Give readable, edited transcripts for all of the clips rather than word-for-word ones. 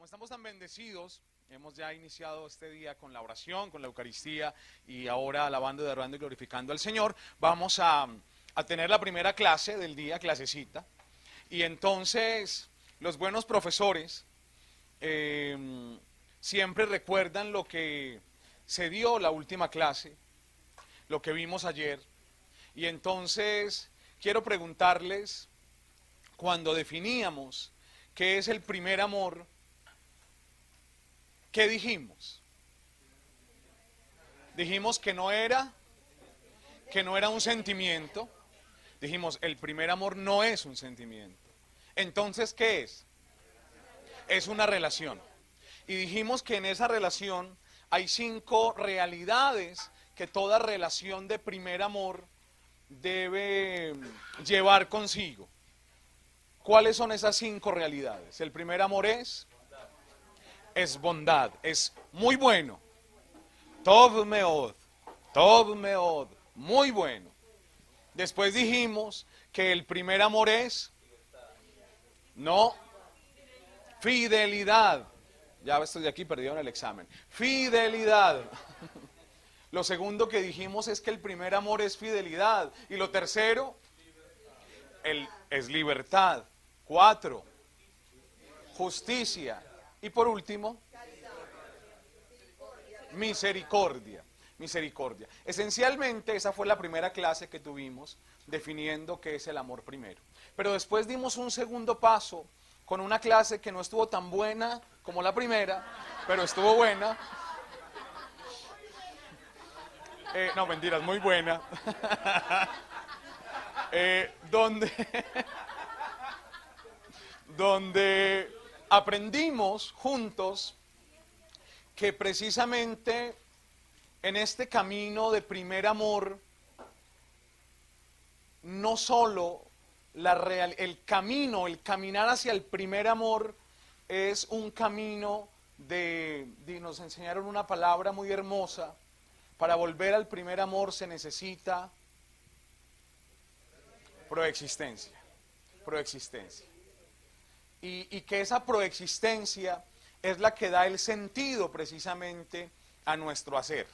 Como estamos tan bendecidos, hemos ya iniciado este día con la oración, con la Eucaristía y ahora alabando, adorando y glorificando al Señor. Vamos a tener la primera clase del día, clasecita. Y entonces los buenos profesores siempre recuerdan lo que se dio la última clase, lo que vimos ayer. Y entonces quiero preguntarles, cuando definíamos qué es el primer amor, ¿qué dijimos? Dijimos que no era un sentimiento. Dijimos, el primer amor no es un sentimiento. Entonces, ¿qué es? Es una relación. Y dijimos que en esa relación hay 5 realidades que toda relación de primer amor debe llevar consigo. ¿Cuáles son esas 5 realidades? El primer amor es bondad, es muy bueno. Tov meod, muy bueno. Después dijimos que el primer amor es fidelidad. Ya estoy aquí, perdieron el examen. Fidelidad. Lo segundo que dijimos es que el primer amor es fidelidad. Y lo tercero es libertad. 4, justicia. Y por último, misericordia. Misericordia. Esencialmente esa fue la primera clase que tuvimos definiendo qué es el amor primero. Pero después dimos un segundo paso con una clase que no estuvo tan buena como la primera, pero estuvo buena. No, mentiras, muy buena. Donde aprendimos juntos que precisamente en este camino de primer amor, no solo el caminar hacia el primer amor es un camino nos enseñaron una palabra muy hermosa. Para volver al primer amor se necesita proexistencia. Y que esa proexistencia es la que da el sentido precisamente a nuestro hacer.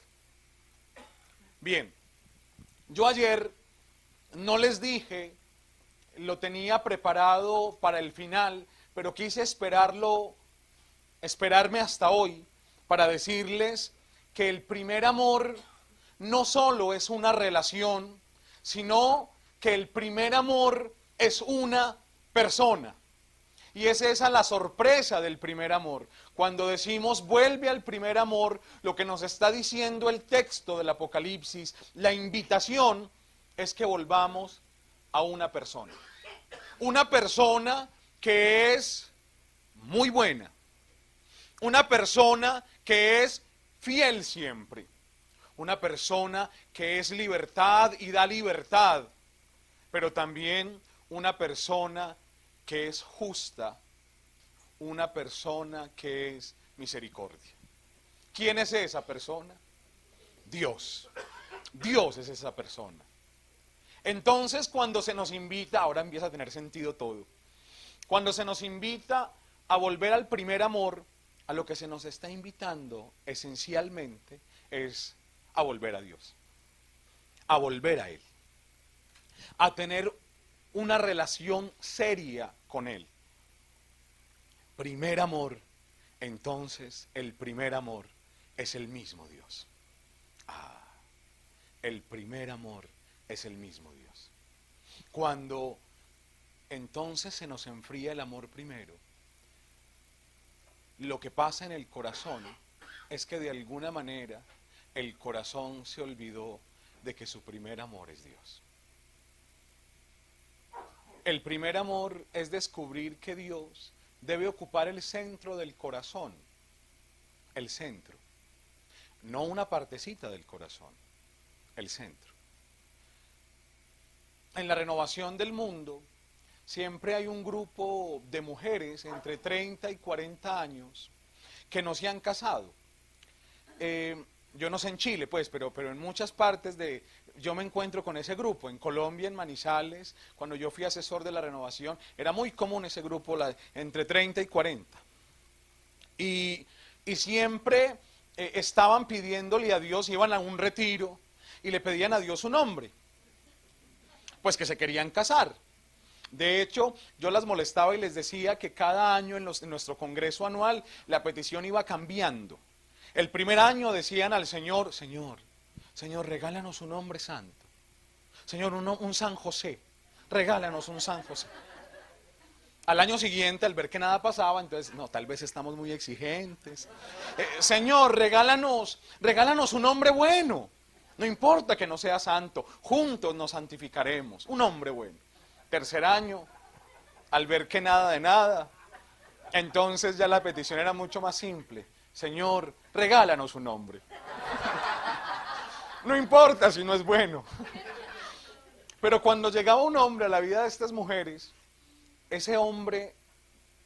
Bien, yo ayer no les dije, lo tenía preparado para el final, pero quise esperarme hasta hoy para decirles que el primer amor no solo es una relación, sino que el primer amor es una persona. Y es esa la sorpresa del primer amor. Cuando decimos vuelve al primer amor, lo que nos está diciendo el texto del Apocalipsis, la invitación es que volvamos a una persona. Una persona que es muy buena. Una persona que es fiel siempre. Una persona que es libertad y da libertad. Pero también una persona que es justa, una persona que es misericordia. ¿Quién es esa persona? Dios. Dios es esa persona. Entonces, cuando se nos invita, ahora empieza a tener sentido todo. Cuando se nos invita a volver al primer amor, a lo que se nos está invitando esencialmente es a volver a Dios, a volver a Él, a tener una relación seria con Él. Primer amor, entonces el primer amor es el mismo Dios. El primer amor es el mismo Dios. Cuando entonces se nos enfría el amor primero, lo que pasa en el corazón es que de alguna manera el corazón se olvidó de que su primer amor es Dios. El primer amor es descubrir que Dios debe ocupar el centro del corazón, el centro, no una partecita del corazón, el centro. En la renovación del mundo siempre hay un grupo de mujeres entre 30 y 40 años que no se han casado. Yo no sé en Chile, pues, pero en muchas partes yo me encuentro con ese grupo. En Colombia, en Manizales, cuando yo fui asesor de la renovación, era muy común ese grupo entre 30 y 40. Y, y siempre estaban pidiéndole a Dios, iban a un retiro y le pedían a Dios un hombre, pues que se querían casar. De hecho, yo las molestaba y les decía que cada año en nuestro congreso anual la petición iba cambiando. El primer año decían al Señor, Señor, regálanos un hombre santo. Señor, un San José, regálanos un San José. Al año siguiente, al ver que nada pasaba, entonces, no, tal vez estamos muy exigentes. Señor, regálanos un hombre bueno. No importa que no sea santo, juntos nos santificaremos. Un hombre bueno. Tercer año, al ver que nada de nada, entonces ya la petición era mucho más simple. Señor, regálanos un hombre. No importa si no es bueno. Pero cuando llegaba un hombre a la vida de estas mujeres, ese hombre,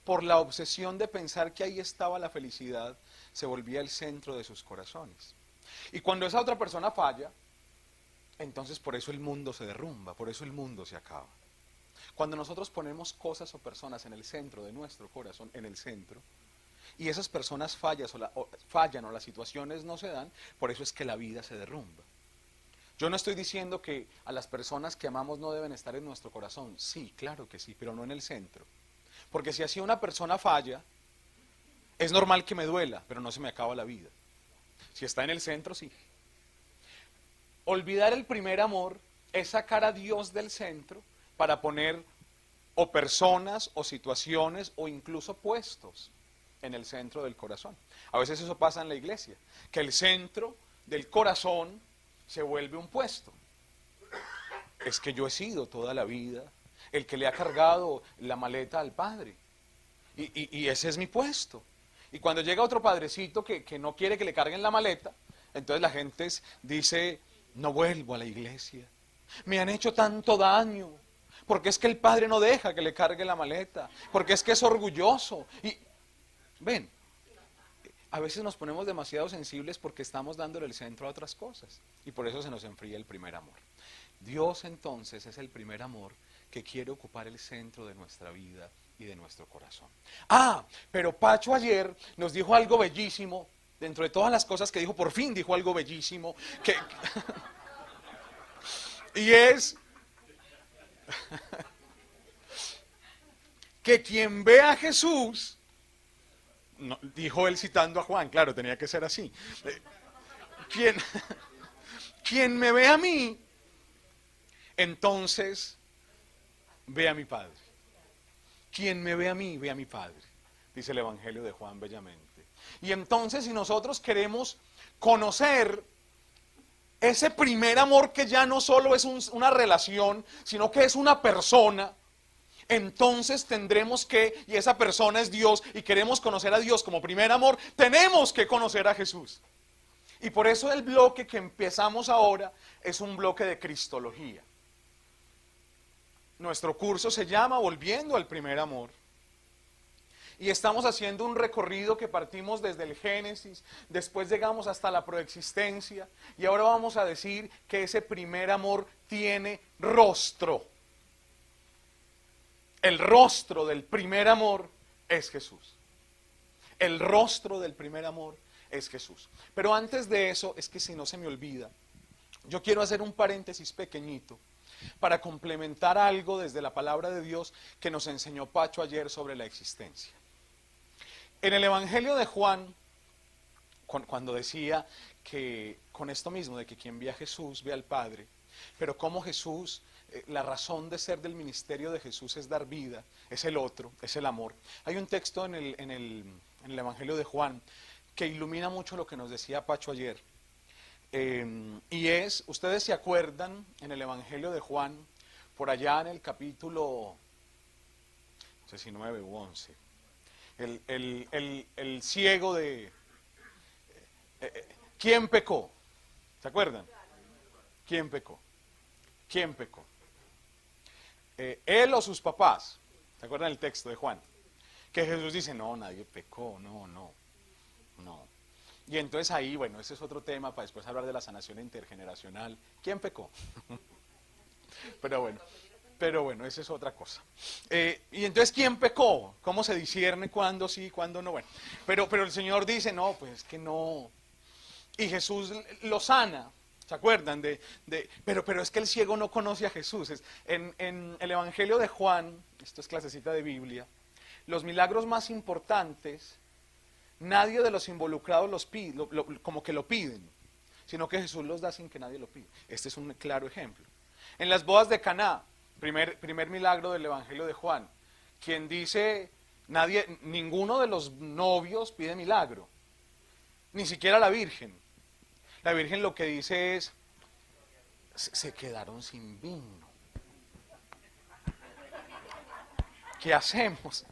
por la obsesión de pensar que ahí estaba la felicidad, se volvía el centro de sus corazones. Y cuando esa otra persona falla, entonces por eso el mundo se derrumba, por eso el mundo se acaba. Cuando nosotros ponemos cosas o personas en el centro de nuestro corazón, en el centro, y esas personas fallan o las situaciones no se dan, por eso es que la vida se derrumba. Yo no estoy diciendo que a las personas que amamos no deben estar en nuestro corazón. Sí, claro que sí, pero no en el centro. Porque si así una persona falla, es normal que me duela, pero no se me acaba la vida. Si está en el centro, sí. Olvidar el primer amor es sacar a Dios del centro para poner o personas o situaciones o incluso puestos en el centro del corazón. A veces eso pasa en la iglesia, que el centro del corazón se vuelve un puesto. Es que yo he sido toda la vida el que le ha cargado la maleta al padre. Y ese es mi puesto. Y cuando llega otro padrecito que no quiere que le carguen la maleta, entonces la gente dice, no vuelvo a la iglesia. Me han hecho tanto daño. Porque es que el padre no deja que le cargue la maleta. Porque es que es orgulloso. Y ven, a veces nos ponemos demasiado sensibles porque estamos dándole el centro a otras cosas. Y por eso se nos enfría el primer amor. Dios entonces es el primer amor que quiere ocupar el centro de nuestra vida y de nuestro corazón. Ah, pero Pacho ayer nos dijo algo bellísimo. Dentro de todas las cosas que dijo, por fin dijo algo bellísimo. Y es que quien ve a Jesús, no, dijo él citando a Juan, claro, tenía que ser así. Quien me ve a mí, entonces ve a mi Padre. Quien me ve a mí, ve a mi Padre, dice el Evangelio de Juan bellamente. Y entonces, si nosotros queremos conocer ese primer amor que ya no solo es una relación, sino que es una persona, entonces tendremos que, y esa persona es Dios, y queremos conocer a Dios como primer amor, tenemos que conocer a Jesús. Y por eso el bloque que empezamos ahora es un bloque de Cristología. Nuestro curso se llama Volviendo al primer amor. Y estamos haciendo un recorrido que partimos desde el Génesis, después llegamos hasta la proexistencia, y ahora vamos a decir que ese primer amor tiene rostro. El rostro del primer amor es Jesús. El rostro del primer amor es Jesús. Pero antes de eso, es que si no se me olvida, yo quiero hacer un paréntesis pequeñito para complementar algo desde la palabra de Dios que nos enseñó Pacho ayer sobre la existencia. En el Evangelio de Juan, cuando decía que con esto mismo, de que quien ve a Jesús ve al Padre, pero como Jesús, la razón de ser del ministerio de Jesús es dar vida, es el otro, es el amor. Hay un texto en el Evangelio de Juan que ilumina mucho lo que nos decía Pacho ayer. Y es, ustedes se acuerdan, en el Evangelio de Juan, por allá en el capítulo, no sé si 9 u 11, el ciego de... ¿Quién pecó? ¿Se acuerdan? ¿Quién pecó? ¿Quién pecó? ¿Él o sus papás? ¿Se acuerdan el texto de Juan? Que Jesús dice, no, nadie pecó, no. Y entonces ahí, bueno, ese es otro tema para después hablar de la sanación intergeneracional. ¿Quién pecó? Pero bueno, Pero bueno, esa es otra cosa. Y entonces, ¿quién pecó? ¿Cómo se discierne cuándo sí, cuándo no? Bueno, pero el Señor dice, no, pues es que no. Y Jesús lo sana. ¿Se acuerdan? Pero es que el ciego no conoce a Jesús. En el Evangelio de Juan, esto es clasecita de Biblia, los milagros más importantes, nadie de los involucrados los pide, como que lo piden, sino que Jesús los da sin que nadie lo pida. Este es un claro ejemplo. En las bodas de Caná, primer milagro del Evangelio de Juan, quien dice, ninguno de los novios pide milagro, ni siquiera la Virgen. La Virgen lo que dice es, se quedaron sin vino. ¿Qué hacemos?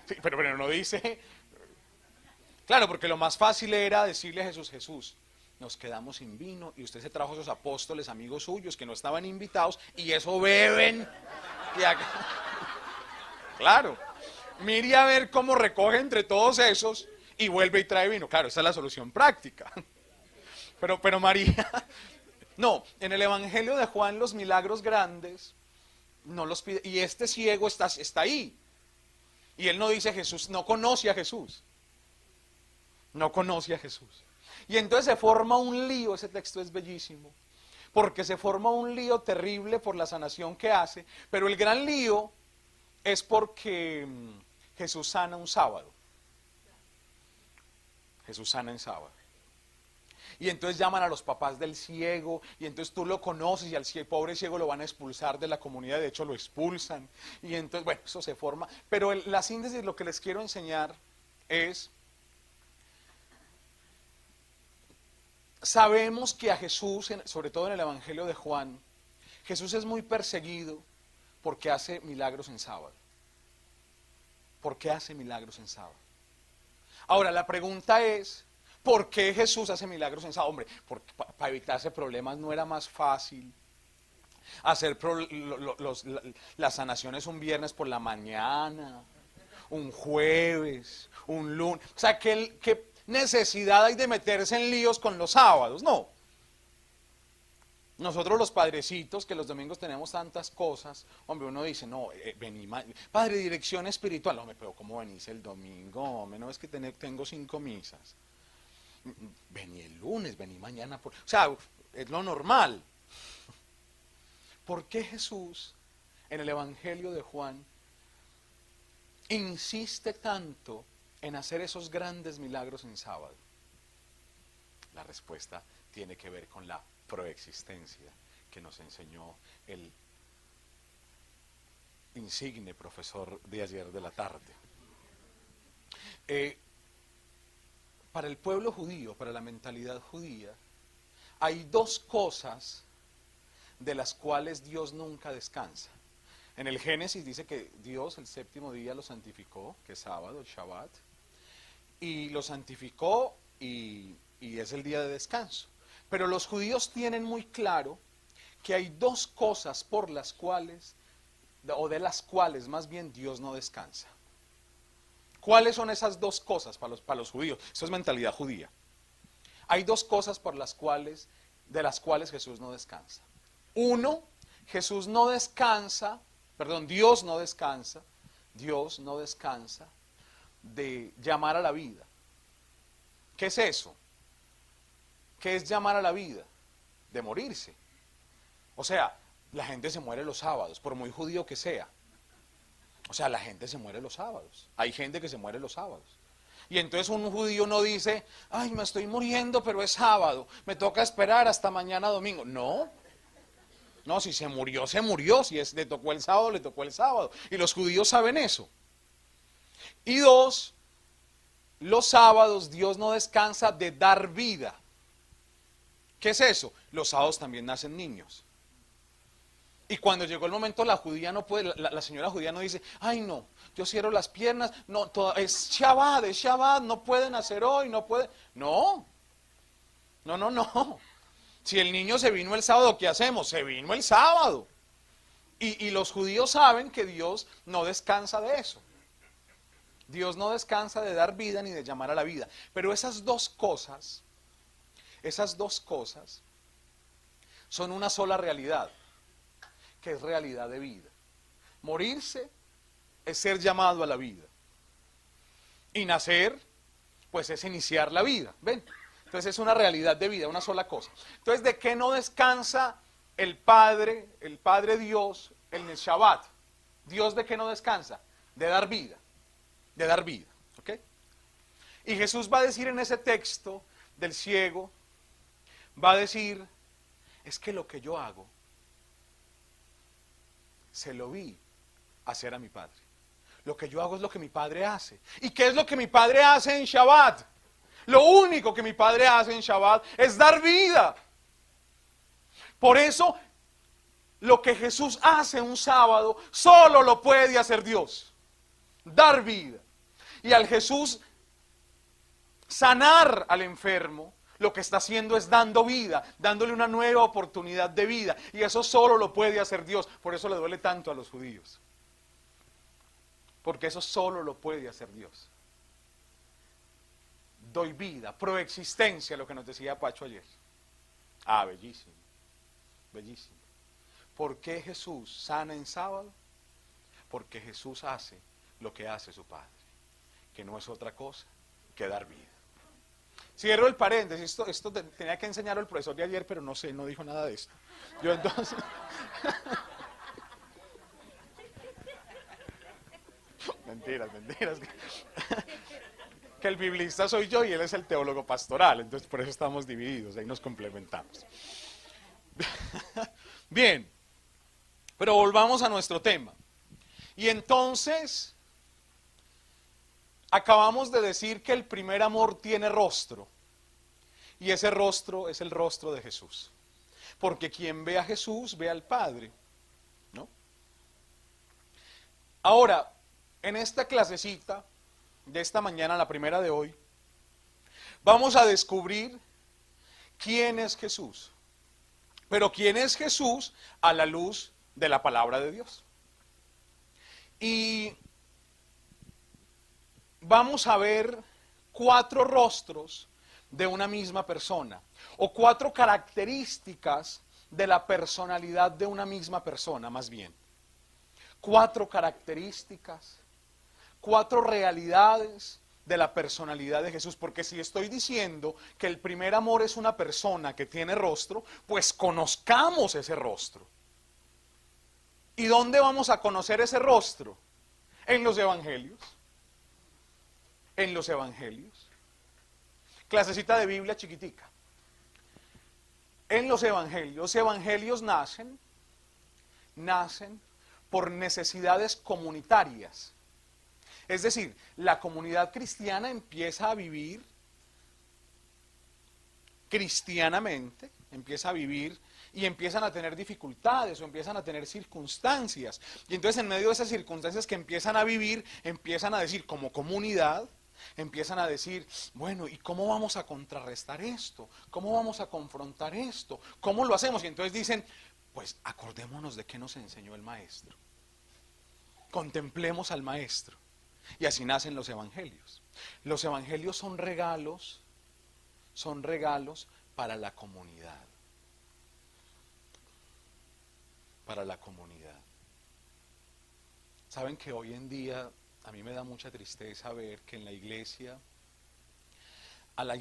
Sí, pero no dice, claro, porque lo más fácil era decirle a Jesús, Jesús, nos quedamos sin vino y usted se trajo a esos apóstoles, amigos suyos, que no estaban invitados, y eso beben. Claro, mire a ver cómo recoge entre todos esos y vuelve y trae vino. Claro, esa es la solución práctica. Pero María, no, en el Evangelio de Juan los milagros grandes no los pide, y este ciego está ahí. Y él no dice Jesús, no conoce a Jesús. No conoce a Jesús. Y entonces se forma un lío, ese texto es bellísimo, porque se forma un lío terrible por la sanación que hace, pero el gran lío es porque Jesús sana un sábado. Jesús sana en sábado. Y entonces llaman a los papás del ciego, y entonces tú lo conoces, y al pobre ciego lo van a expulsar de la comunidad, de hecho lo expulsan, y entonces, bueno, eso se forma. Pero la síntesis, lo que les quiero enseñar es, sabemos que a Jesús, sobre todo en el Evangelio de Juan, Jesús es muy perseguido porque hace milagros en sábado. ¿Por qué hace milagros en sábado? Ahora, la pregunta es, ¿por qué Jesús hace milagros en sábado? Hombre, para evitarse problemas no era más fácil hacer las sanaciones un viernes por la mañana, un jueves, un lunes. O sea, ¿qué necesidad hay de meterse en líos con los sábados? No. Nosotros los padrecitos, que los domingos tenemos tantas cosas, hombre, uno dice, no, vení, padre, dirección espiritual. Hombre, pero ¿cómo venís el domingo? Hombre, no es que tengo 5 misas. Vení el lunes, vení mañana. O sea, es lo normal. ¿Por qué Jesús, en el Evangelio de Juan, insiste tanto en hacer esos grandes milagros en sábado? La respuesta tiene que ver con la proexistencia que nos enseñó el insigne profesor de ayer de la tarde. Para el pueblo judío, para la mentalidad judía, hay 2 cosas de las cuales Dios nunca descansa. En el Génesis dice que Dios el 7º día lo santificó, que es sábado, el Shabbat, y lo santificó y es el día de descanso. Pero los judíos tienen muy claro que hay 2 cosas por las cuales, o de las cuales más bien Dios no descansa. ¿Cuáles son esas 2 cosas para los judíos? Eso es mentalidad judía. Hay 2 cosas de las cuales Jesús no descansa. Uno, Dios no descansa de llamar a la vida. ¿Qué es eso? ¿Qué es llamar a la vida? De morirse. O sea, la gente se muere los sábados, por muy judío que sea. O sea, la gente se muere los sábados. Hay gente que se muere los sábados. Y entonces un judío no dice, ay, me estoy muriendo, pero es sábado, me toca esperar hasta mañana domingo. No, si se murió, se murió. Si le tocó el sábado, le tocó el sábado. Y los judíos saben eso. Y 2, los sábados Dios no descansa de dar vida. ¿Qué es eso? Los sábados también nacen niños. Y cuando llegó el momento, la judía no puede, la señora judía no dice, ay no, yo cierro las piernas, no, es Shabbat, no pueden hacer hoy, no puede. No. Si el niño se vino el sábado, ¿qué hacemos? Se vino el sábado. Y los judíos saben que Dios no descansa de eso. Dios no descansa de dar vida ni de llamar a la vida. Pero esas dos cosas son una sola realidad, que es realidad de vida. Morirse es ser llamado a la vida. Y nacer, pues es iniciar la vida. ¿Ven? Entonces es una realidad de vida, una sola cosa. Entonces, ¿de qué no descansa el Padre Dios en el Shabbat? ¿Dios de qué no descansa? De dar vida. De dar vida. ¿Ok? Y Jesús va a decir en ese texto del ciego, va a decir, es que lo que yo hago, se lo vi hacer a mi Padre. Lo que yo hago es lo que mi Padre hace. ¿Y qué es lo que mi Padre hace en Shabbat? Lo único que mi Padre hace en Shabbat es dar vida. Por eso, lo que Jesús hace un sábado, solo lo puede hacer Dios. Dar vida. Y al Jesús sanar al enfermo, lo que está haciendo es dando vida, dándole una nueva oportunidad de vida. Y eso solo lo puede hacer Dios. Por eso le duele tanto a los judíos. Porque eso solo lo puede hacer Dios. Doy vida, proexistencia, lo que nos decía Pacho ayer. Ah, bellísimo, bellísimo. ¿Por qué Jesús sana en sábado? Porque Jesús hace lo que hace su Padre, que no es otra cosa que dar vida. Cierro el paréntesis, esto tenía que enseñarlo el profesor de ayer, pero no sé, no dijo nada de esto. Yo entonces... Mentiras. Que el biblista soy yo y él es el teólogo pastoral, entonces por eso estamos divididos, ahí nos complementamos. Bien, pero volvamos a nuestro tema. Y entonces, acabamos de decir que el primer amor tiene rostro, y ese rostro es el rostro de Jesús. Porque quien ve a Jesús, ve al Padre, ¿no? Ahora, en esta clasecita de esta mañana, la primera de hoy, vamos a descubrir quién es Jesús. Pero quién es Jesús a la luz de la palabra de Dios. Y vamos a ver 4 rostros de una misma persona, o 4 características de la personalidad de una misma persona, más bien. 4 características, 4 realidades de la personalidad de Jesús, porque si estoy diciendo que el primer amor es una persona que tiene rostro, pues conozcamos ese rostro. ¿Y dónde vamos a conocer ese rostro? En los evangelios. En los evangelios. Clasecita de Biblia chiquitica. En los evangelios nacen por necesidades comunitarias. Es decir, la comunidad cristiana empieza a vivir cristianamente, empieza a vivir y empiezan a tener dificultades o empiezan a tener circunstancias. Y entonces en medio de esas circunstancias que empiezan a vivir, empiezan a decir como comunidad, empiezan a decir, bueno, ¿y cómo vamos a contrarrestar esto? ¿Cómo vamos a confrontar esto? ¿Cómo lo hacemos? Y entonces dicen, pues acordémonos de qué nos enseñó el maestro. Contemplemos al maestro. Y así nacen los evangelios. Los evangelios son regalos para la comunidad. Para la comunidad. Saben que hoy en día a mí me da mucha tristeza ver que en la iglesia, a la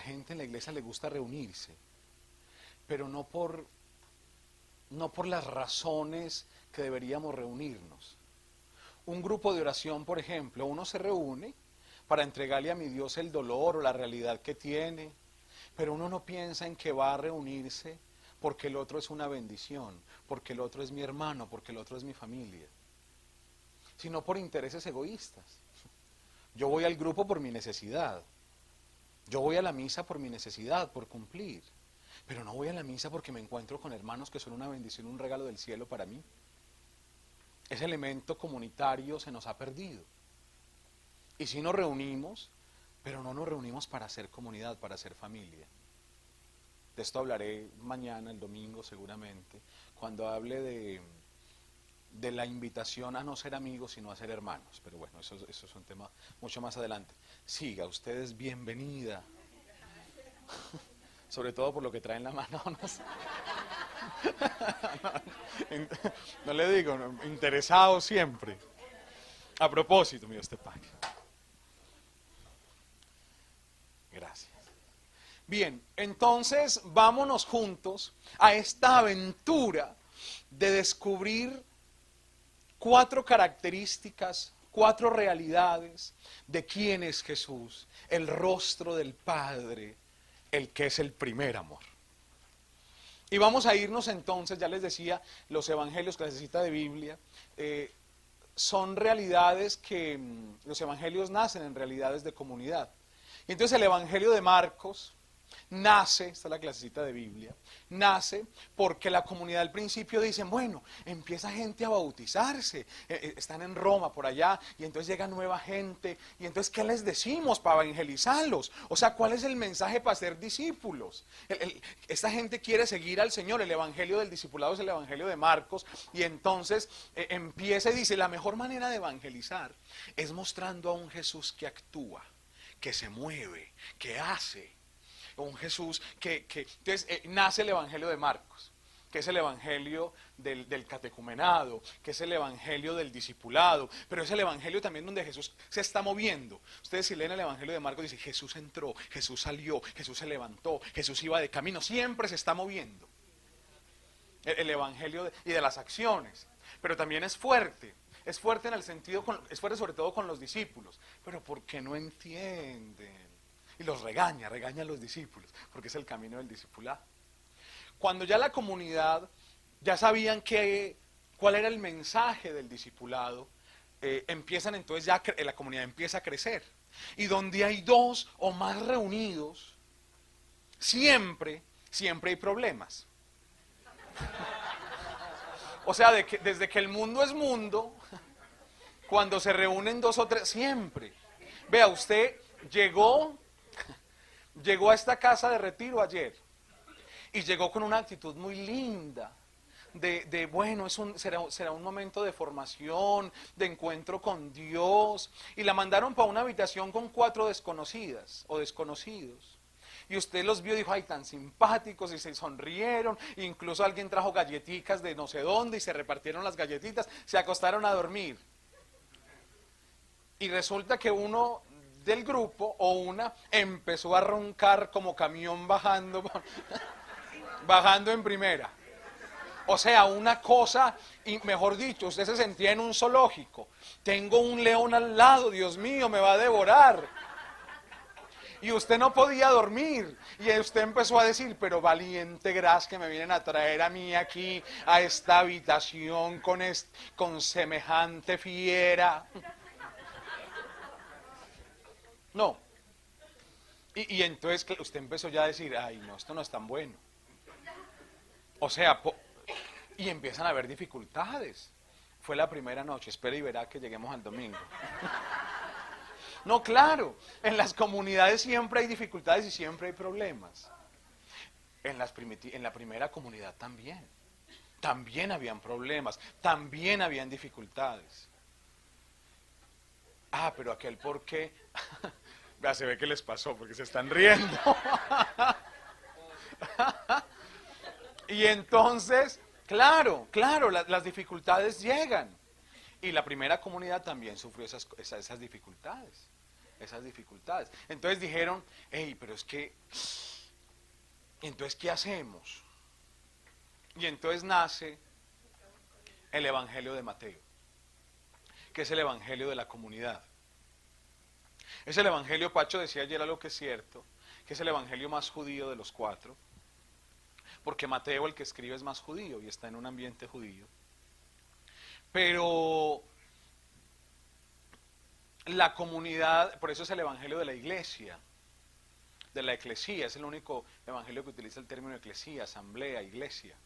gente en la iglesia le gusta reunirse, pero no por las razones que deberíamos reunirnos. Un grupo de oración, por ejemplo, uno se reúne para entregarle a mi Dios el dolor o la realidad que tiene, pero uno no piensa en que va a reunirse porque el otro es una bendición, porque el otro es mi hermano, porque el otro es mi familia, sino por intereses egoístas. Yo voy al grupo por mi necesidad, yo voy a la misa por mi necesidad, por cumplir, pero no voy a la misa porque me encuentro con hermanos que son una bendición, un regalo del cielo para mí. Ese elemento comunitario se nos ha perdido. Y sí nos reunimos, pero no nos reunimos para ser comunidad, para ser familia. De esto hablaré mañana, el domingo seguramente, cuando hable de la invitación a no ser amigos, sino a ser hermanos. Pero bueno, eso es un tema mucho más adelante. Siga, usted es bienvenida. Sobre todo por lo que trae en la mano. No sé. No le digo, no, interesado siempre. A propósito, mira este pack. Gracias. Bien, entonces vámonos juntos a esta aventura de descubrir 4 características, 4 realidades de quién es Jesús, el rostro del Padre, el que es el primer amor. Y vamos a irnos entonces, ya les decía, los evangelios, clasecita de Biblia, son realidades que los evangelios nacen en realidades de comunidad. Y entonces el evangelio de Marcos nace, esta es la clasecita de Biblia, nace porque la comunidad al principio dice, bueno, empieza gente a bautizarse, están en Roma por allá, y entonces llega nueva gente, y entonces ¿qué les decimos para evangelizarlos? O sea, ¿cuál es el mensaje para ser discípulos? Esta gente quiere seguir al Señor, el evangelio del discipulado es el evangelio de Marcos, y entonces empieza y dice, la mejor manera de evangelizar es mostrando a un Jesús que actúa, que se mueve, que hace. Un Jesús entonces nace el evangelio de Marcos, que es el evangelio del catecumenado, que es el evangelio del discipulado, pero es el evangelio también donde Jesús se está moviendo. Ustedes si leen el evangelio de Marcos, dice Jesús entró, Jesús salió, Jesús se levantó, Jesús iba de camino, siempre se está moviendo. El evangelio y de las acciones, pero también es fuerte en el sentido, es fuerte sobre todo con los discípulos, pero ¿por qué no entienden? Y los regaña a los discípulos, porque es el camino del discipulado. Cuando ya la comunidad ya sabían cuál era el mensaje del discipulado, empiezan entonces ya, la comunidad empieza a crecer. Y donde hay 2 o más reunidos, siempre hay problemas. O sea, desde que el mundo es mundo, cuando se reúnen 2 o 3, siempre. Vea, usted llegó a esta casa de retiro ayer y llegó con una actitud muy linda bueno, será un momento de formación, de encuentro con Dios, y la mandaron para una habitación con 4 desconocidas o desconocidos. Y usted los vio y dijo, ay, tan simpáticos, y se sonrieron, incluso alguien trajo galletitas de no sé dónde y se repartieron las galletitas, se acostaron a dormir. Y resulta que uno del grupo o una empezó a roncar como camión bajando en primera. O sea, una cosa, y mejor dicho, usted se sentía en un zoológico. Tengo un león al lado, Dios mío, me va a devorar. Y usted no podía dormir. Y usted empezó a decir, pero valiente gras que me vienen a traer a mí aquí, a esta habitación con semejante fiera. No. Y entonces usted empezó ya a decir, ay, no, esto no es tan bueno. O sea, y empiezan a haber dificultades. Fue la primera noche, espere y verá que lleguemos al domingo. No, claro, en las comunidades siempre hay dificultades y siempre hay problemas. En la primera comunidad también habían problemas, también habían dificultades. Ah, pero aquel por qué... Ya se ve que les pasó porque se están riendo. Y entonces, claro, las dificultades llegan. Y la primera comunidad también sufrió esas dificultades. Entonces dijeron, hey, pero es que, entonces, ¿qué hacemos? Y entonces nace el Evangelio de Mateo, que es el Evangelio de la comunidad. Es el Evangelio, Pacho decía ayer algo que es cierto, que es el Evangelio más judío de los 4, porque Mateo, el que escribe, es más judío y está en un ambiente judío. Pero la comunidad, por eso es el Evangelio de la iglesia, de la eclesía, es el único evangelio que utiliza el término eclesía, asamblea, iglesia.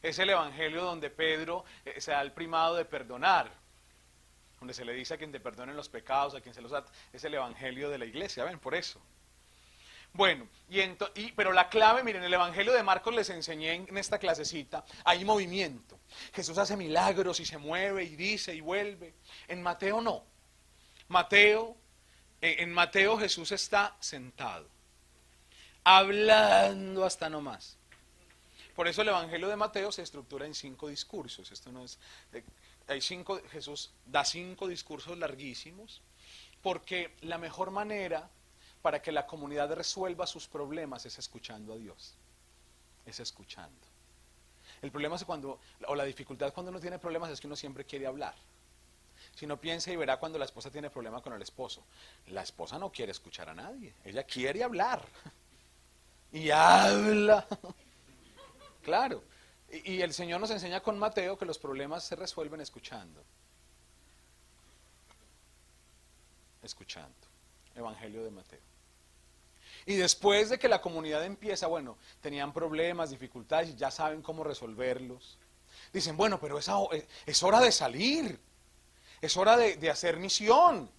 Es el Evangelio donde Pedro se da el primado de perdonar, donde se le dice a quien te perdonen los pecados, a quien se los da, es el Evangelio de la iglesia, ¿ven? Por eso. Bueno, pero la clave, miren, el Evangelio de Marcos les enseñé en esta clasecita, hay movimiento. Jesús hace milagros y se mueve y dice y vuelve. En Mateo no. En Mateo Jesús está sentado, hablando hasta no más. Por eso el Evangelio de Mateo se estructura en 5 discursos. Esto no es, Jesús da 5 discursos larguísimos, porque la mejor manera para que la comunidad resuelva sus problemas es escuchando a Dios. Es escuchando. El problema es cuando, o la dificultad cuando uno tiene problemas es que uno siempre quiere hablar. Si no, piensa y verá cuando la esposa tiene problema con el esposo. La esposa no quiere escuchar a nadie, ella quiere hablar. Y habla. Claro. Y el Señor nos enseña con Mateo que los problemas se resuelven escuchando. Escuchando. Evangelio de Mateo. Y después de que la comunidad empieza, bueno, tenían problemas, dificultades, y ya saben cómo resolverlos. Dicen, bueno, pero es hora de salir. Es hora de hacer misión.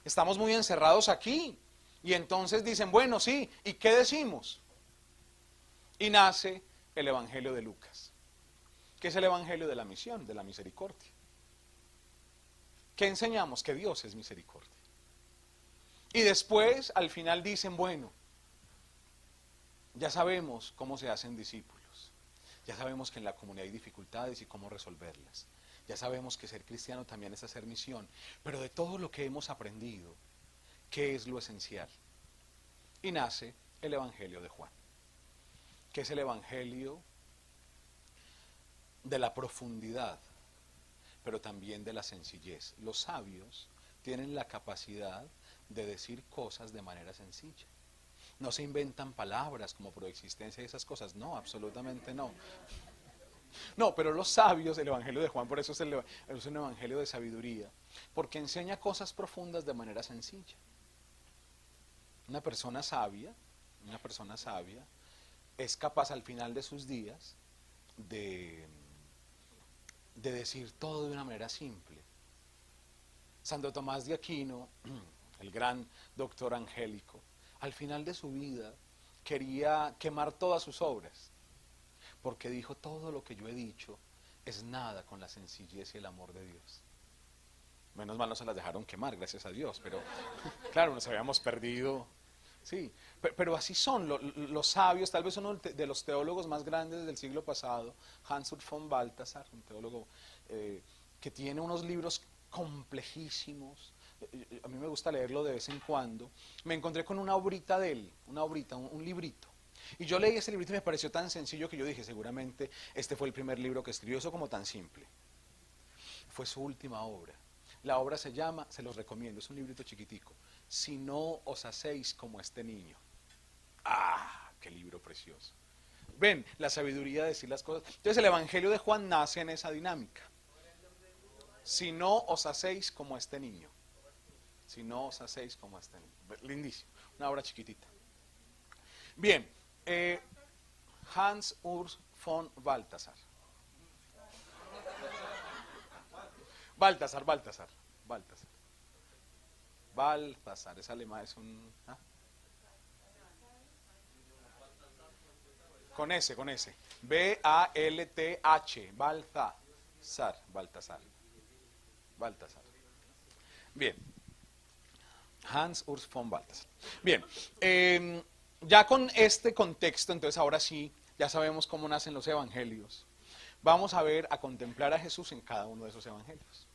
Estamos muy encerrados aquí. Y entonces dicen, bueno, sí, ¿y qué decimos? Y nace el Evangelio de Lucas, que es el Evangelio de la misión, de la misericordia. ¿Qué enseñamos? Que Dios es misericordia. Y después, al final dicen, bueno, ya sabemos cómo se hacen discípulos. Ya sabemos que en la comunidad hay dificultades y cómo resolverlas. Ya sabemos que ser cristiano también es hacer misión. Pero de todo lo que hemos aprendido, ¿qué es lo esencial? Y nace el Evangelio de Juan, que es el Evangelio de la profundidad, pero también de la sencillez. Los sabios tienen la capacidad de decir cosas de manera sencilla. No se inventan palabras como proexistencia y esas cosas. No, absolutamente no. No, pero los sabios, el Evangelio de Juan, por eso es un Evangelio de sabiduría, porque enseña cosas profundas de manera sencilla. Una persona sabia es capaz al final de sus días de decir todo de una manera simple. Santo Tomás de Aquino, el gran doctor angélico, al final de su vida quería quemar todas sus obras, porque dijo, todo lo que yo he dicho es nada con la sencillez y el amor de Dios. Menos mal no se las dejaron quemar, gracias a Dios, pero claro, nos habíamos perdido. Sí, pero así son los sabios. Tal vez uno de los teólogos más grandes del siglo pasado, Hans Urs von Balthasar, un teólogo que tiene unos libros complejísimos. A mí me gusta leerlo de vez en cuando. Me encontré con una obrita de él, un librito. Y yo leí ese librito y me pareció tan sencillo que yo dije, seguramente este fue el primer libro que escribió, eso como tan simple. Fue su última obra. La obra se llama, se los recomiendo, es un librito chiquitico, Si no os hacéis como este niño. ¡Ah! ¡Qué libro precioso! Ven, la sabiduría de decir las cosas. Entonces el Evangelio de Juan nace en esa dinámica. Si no os hacéis como este niño. Si no os hacéis como este niño. Lindísimo, una obra chiquitita. Bien, Hans Urs von Balthasar. Balthasar, es alemán, es un... ¿ah? Con S. B-A-L-T-H, Balthasar. Bien, Hans Urs von Balthasar. Bien, ya con este contexto, entonces ahora sí, ya sabemos cómo nacen los evangelios. Vamos a ver, a contemplar a Jesús en cada uno de esos evangelios.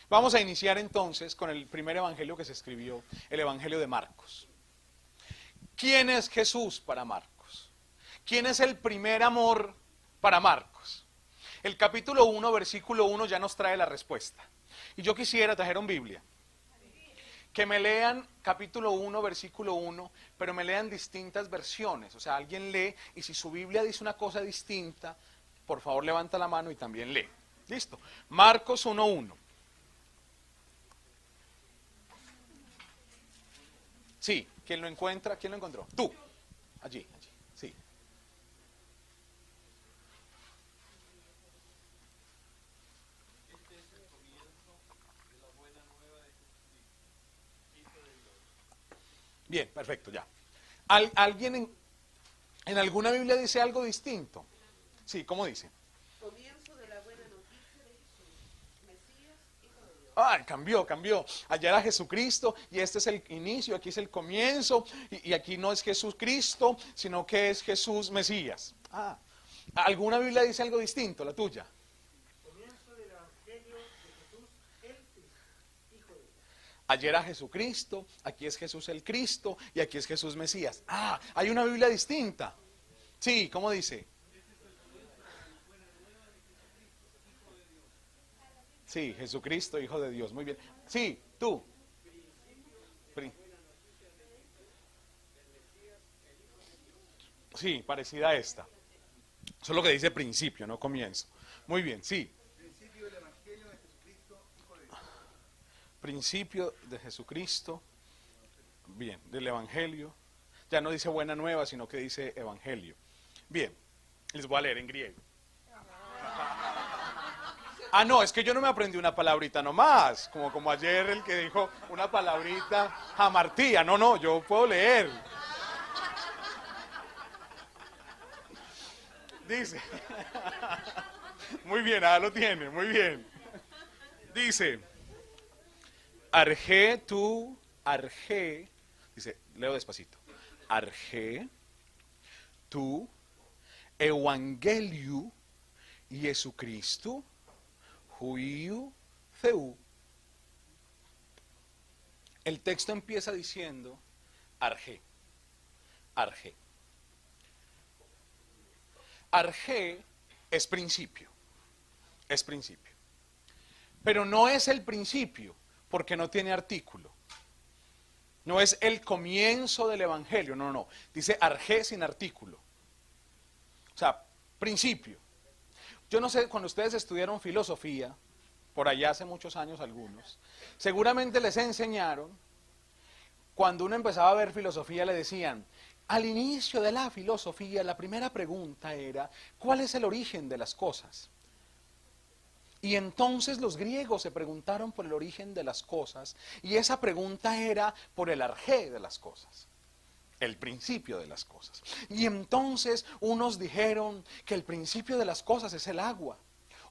Vamos a iniciar entonces con el primer evangelio que se escribió, el Evangelio de Marcos. ¿Quién es Jesús para Marcos? ¿Quién es el primer amor para Marcos? El capítulo 1, versículo 1 ya nos trae la respuesta. Y yo quisiera, trajeron Biblia, que me lean capítulo 1, versículo 1, pero me lean distintas versiones. O sea, alguien lee y si su Biblia dice una cosa distinta, por favor levanta la mano y también lee. ¿Listo? Marcos 1:1. Sí, ¿quién lo encuentra? ¿Quién lo encontró? Tú. Allí, sí. Este es el comienzo de la buena nueva de Jesucristo, Hijo de Dios. Bien, perfecto, ya. ¿Alguien en alguna Biblia dice algo distinto? Sí, ¿cómo dice? Comienzo de la buena noticia de Jesús, Mesías, Hijo de Dios. Ah, cambió. Allá era Jesucristo y este es el inicio, aquí es el comienzo y aquí no es Jesucristo, sino que es Jesús Mesías. Ah, ¿alguna Biblia dice algo distinto, la tuya? Comienzo del Evangelio de Jesús, el Hijo de Dios. Ayer a Jesucristo, aquí es Jesús el Cristo y aquí es Jesús Mesías. Ah, hay una Biblia distinta. Sí, ¿cómo dice? Sí, Jesucristo, Hijo de Dios. Muy bien. Sí, tú. Pri- Sí, parecida a esta. Eso es lo que dice principio, no comienzo. Muy bien, sí. Principio del Evangelio de Jesucristo, Hijo de Dios. Principio de Jesucristo. Bien, del Evangelio. Ya no dice buena nueva, sino que dice Evangelio. Bien, les voy a leer en griego. Ah, no, es que yo no me aprendí una palabrita nomás, como ayer el que dijo una palabrita jamartía. No, yo puedo leer. Dice, muy bien, lo tiene, muy bien. Dice, arge, dice, leo despacito. Arge, tu, evangeliu, Jesucristo, Juiu, Ceu. El texto empieza diciendo arge, arge. Arge es principio, es principio. Pero no es el principio, porque no tiene artículo. No es el comienzo del evangelio, no. Dice arge sin artículo. O sea, principio. Yo no sé, cuando ustedes estudiaron filosofía, por allá hace muchos años algunos, seguramente les enseñaron, cuando uno empezaba a ver filosofía le decían, al inicio de la filosofía la primera pregunta era, ¿cuál es el origen de las cosas? Y entonces los griegos se preguntaron por el origen de las cosas, y esa pregunta era por el arjé de las cosas. El principio de las cosas. Y entonces unos dijeron que el principio de las cosas es el agua.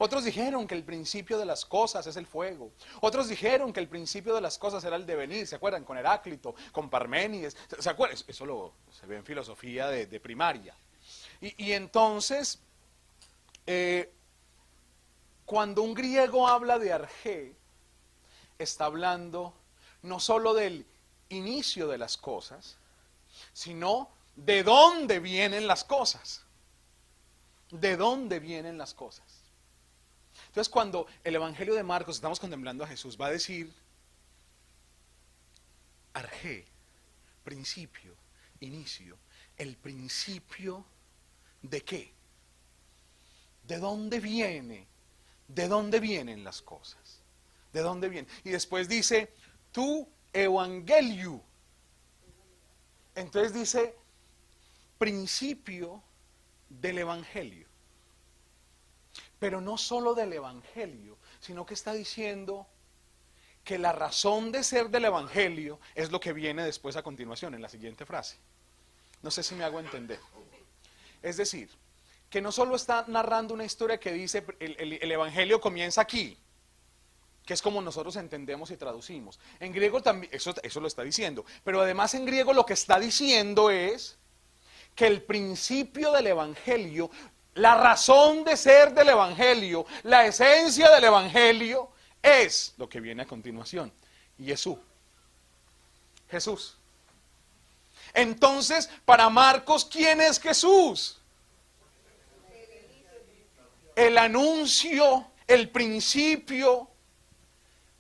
Otros dijeron que el principio de las cosas es el fuego. Otros dijeron que el principio de las cosas era el devenir. ¿Se acuerdan? Con Heráclito, con Parménides. ¿Se acuerdan? Eso se ve en filosofía de primaria. Y entonces, cuando un griego habla de arjé, está hablando no solo del inicio de las cosas, sino de dónde vienen las cosas. ¿De dónde vienen las cosas? Entonces, cuando el Evangelio de Marcos, estamos contemplando a Jesús, va a decir arjé, principio, inicio. ¿El principio de qué? ¿De dónde viene? ¿De dónde vienen las cosas? ¿De dónde vienen? Y después dice, tu evangeliu. Entonces dice, principio del evangelio. Pero no solo del evangelio, sino que está diciendo que la razón de ser del evangelio es lo que viene después a continuación, en la siguiente frase. No sé si me hago entender. Es decir, que no solo está narrando una historia que dice el evangelio comienza aquí, que es como nosotros entendemos y traducimos. En griego también, eso lo está diciendo, pero además en griego lo que está diciendo es que el principio del evangelio, la razón de ser del evangelio, la esencia del evangelio, es lo que viene a continuación. Jesús. Jesús. Entonces, para Marcos, ¿quién es Jesús? El anuncio, el principio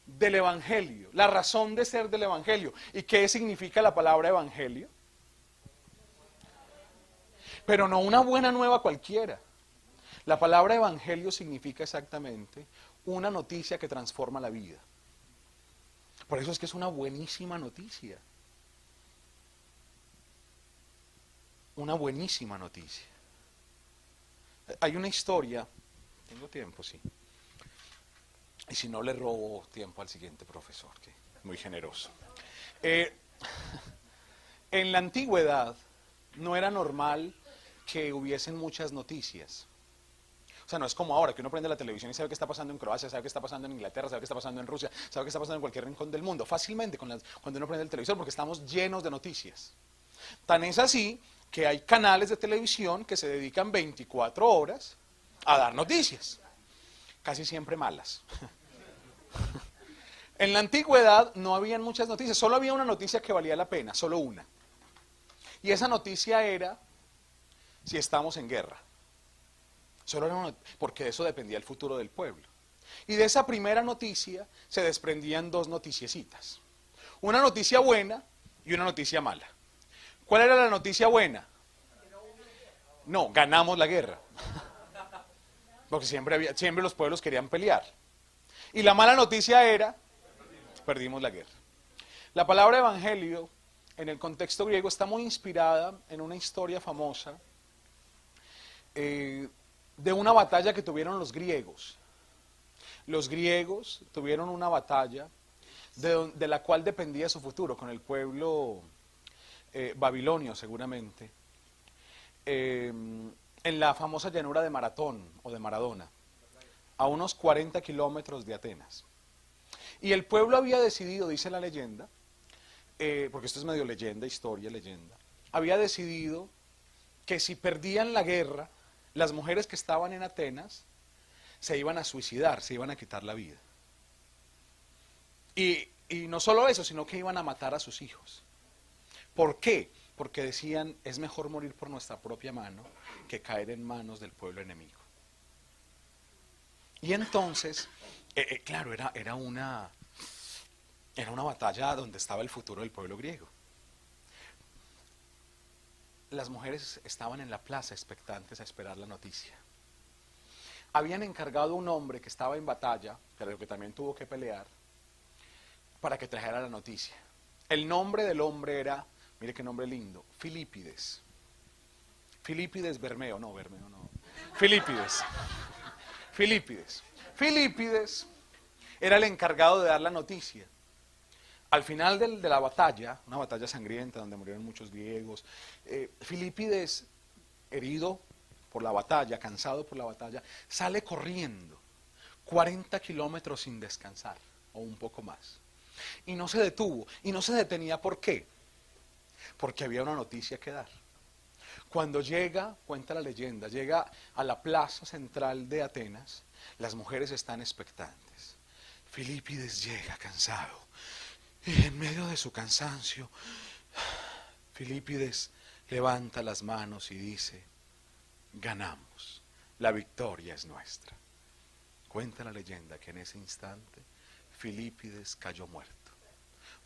del evangelio, la razón de ser del evangelio. ¿Y qué significa la palabra evangelio? Pero no una buena nueva cualquiera. La palabra evangelio significa exactamente una noticia que transforma la vida. Por eso es que es una buenísima noticia. Una buenísima noticia. Hay una historia, tengo tiempo, sí. Y si no, le robo tiempo al siguiente profesor, que es muy generoso. En la antigüedad no era normal que hubiesen muchas noticias. O sea, no es como ahora, que uno prende la televisión y sabe qué está pasando en Croacia, sabe qué está pasando en Inglaterra, sabe qué está pasando en Rusia, sabe qué está pasando en cualquier rincón del mundo, fácilmente cuando uno prende el televisor, porque estamos llenos de noticias. Tan es así que hay canales de televisión que se dedican 24 horas a dar noticias, casi siempre malas. En la antigüedad no habían muchas noticias, solo había una noticia que valía la pena, solo una. Y esa noticia era si estamos en guerra. Solo era porque de eso dependía el futuro del pueblo. Y de esa primera noticia se desprendían dos noticiecitas. Una noticia buena y una noticia mala. ¿Cuál era la noticia buena? No, ganamos la guerra. Porque siempre los pueblos querían pelear. Y la mala noticia era, perdimos la guerra. La palabra evangelio en el contexto griego está muy inspirada en una historia famosa de una batalla que tuvieron los griegos. Los griegos tuvieron una batalla de la cual dependía su futuro con el pueblo babilonio seguramente, en la famosa llanura de Maratón o de Maradona, a unos 40 kilómetros de Atenas. Y el pueblo había decidido, dice la leyenda, porque esto es medio leyenda, historia, leyenda, había decidido que si perdían la guerra, las mujeres que estaban en Atenas se iban a suicidar, se iban a quitar la vida. Y no solo eso, sino que iban a matar a sus hijos. ¿Por qué? Porque decían, es mejor morir por nuestra propia mano que caer en manos del pueblo enemigo. Y entonces, claro, era una batalla donde estaba el futuro del pueblo griego. Las mujeres estaban en la plaza expectantes a esperar la noticia. Habían encargado a un hombre que estaba en batalla, pero que también tuvo que pelear, para que trajera la noticia. El nombre del hombre era, mire qué nombre lindo, Filipides. Filipides Bermeo, no, Filipides. Filipides era el encargado de dar la noticia. Al final de la batalla, una batalla sangrienta donde murieron muchos griegos, Filipides, herido por la batalla, cansado por la batalla, sale corriendo 40 kilómetros sin descansar, o un poco más. Y no se detuvo, y no se detenía, ¿por qué? Porque había una noticia que dar. Cuando llega, cuenta la leyenda, llega a la plaza central de Atenas, las mujeres están expectantes. Filipides llega cansado, y en medio de su cansancio, Filipides levanta las manos y dice, ganamos, la victoria es nuestra. Cuenta la leyenda que en ese instante Filipides cayó muerto